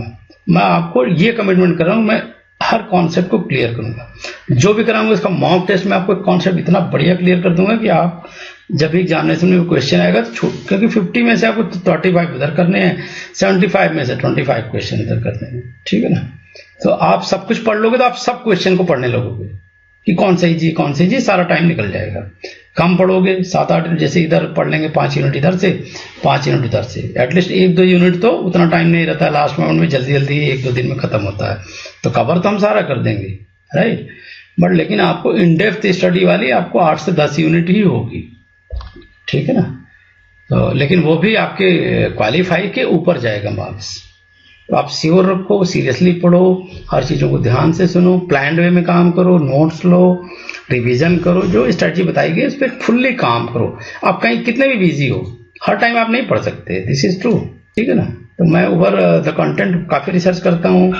मैं आपको ये कमिटमेंट कर रहा हूं, मैं हर कॉन्सेप्ट को क्लियर करूंगा। जो भी कराऊंगा उसका मॉक टेस्ट में आपको कॉन्सेप्ट इतना बढ़िया क्लियर कर दूंगा कि आप जब भी एग्जामिनेशन में क्वेश्चन आएगा तो क्योंकि 50 में से आपको 35 इधर करने हैं, 75 में से 25 क्वेश्चन इधर करने हैं, ठीक है ना। तो आप सब कुछ पढ़ लोगे तो आप सब क्वेश्चन को पढ़ने लगोगे कि कौन सही जी, सारा टाइम निकल जाएगा। कम पढ़ोगे 7-8, जैसे इधर पढ़ लेंगे 5 यूनिट इधर से, 5 यूनिट इधर से, एटलीस्ट 1-2 यूनिट तो उतना टाइम नहीं रहता है, लास्ट मोमेंट में जल्दी 1-2 दिन में खत्म होता है। तो कवर तो हम सारा कर देंगे, राइट। बट लेकिन आपको इन डेप्थ स्टडी वाली आपको 8 से 10 यूनिट ही होगी, ठीक है ना। तो लेकिन वो भी आपके क्वालिफाई के ऊपर जाएगा मार्क्स। तो आप श्योर रखो, सीरियसली पढ़ो, हर चीजों को ध्यान से सुनो, प्लान्ड वे में काम करो, नोट्स लो, रिवीजन करो, जो स्ट्रेटजी बताई गई उस पर फुल्ली काम करो। आप कहीं कितने भी बिजी हो, हर टाइम आप नहीं पढ़ सकते, दिस इज ट्रू, ठीक है ना। तो मैं ओवर द कंटेंट काफी रिसर्च करता हूँ,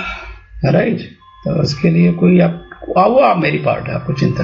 राइट। तो उसके लिए कोई आप मेरी पार्ट है, आपको चिंता नहीं।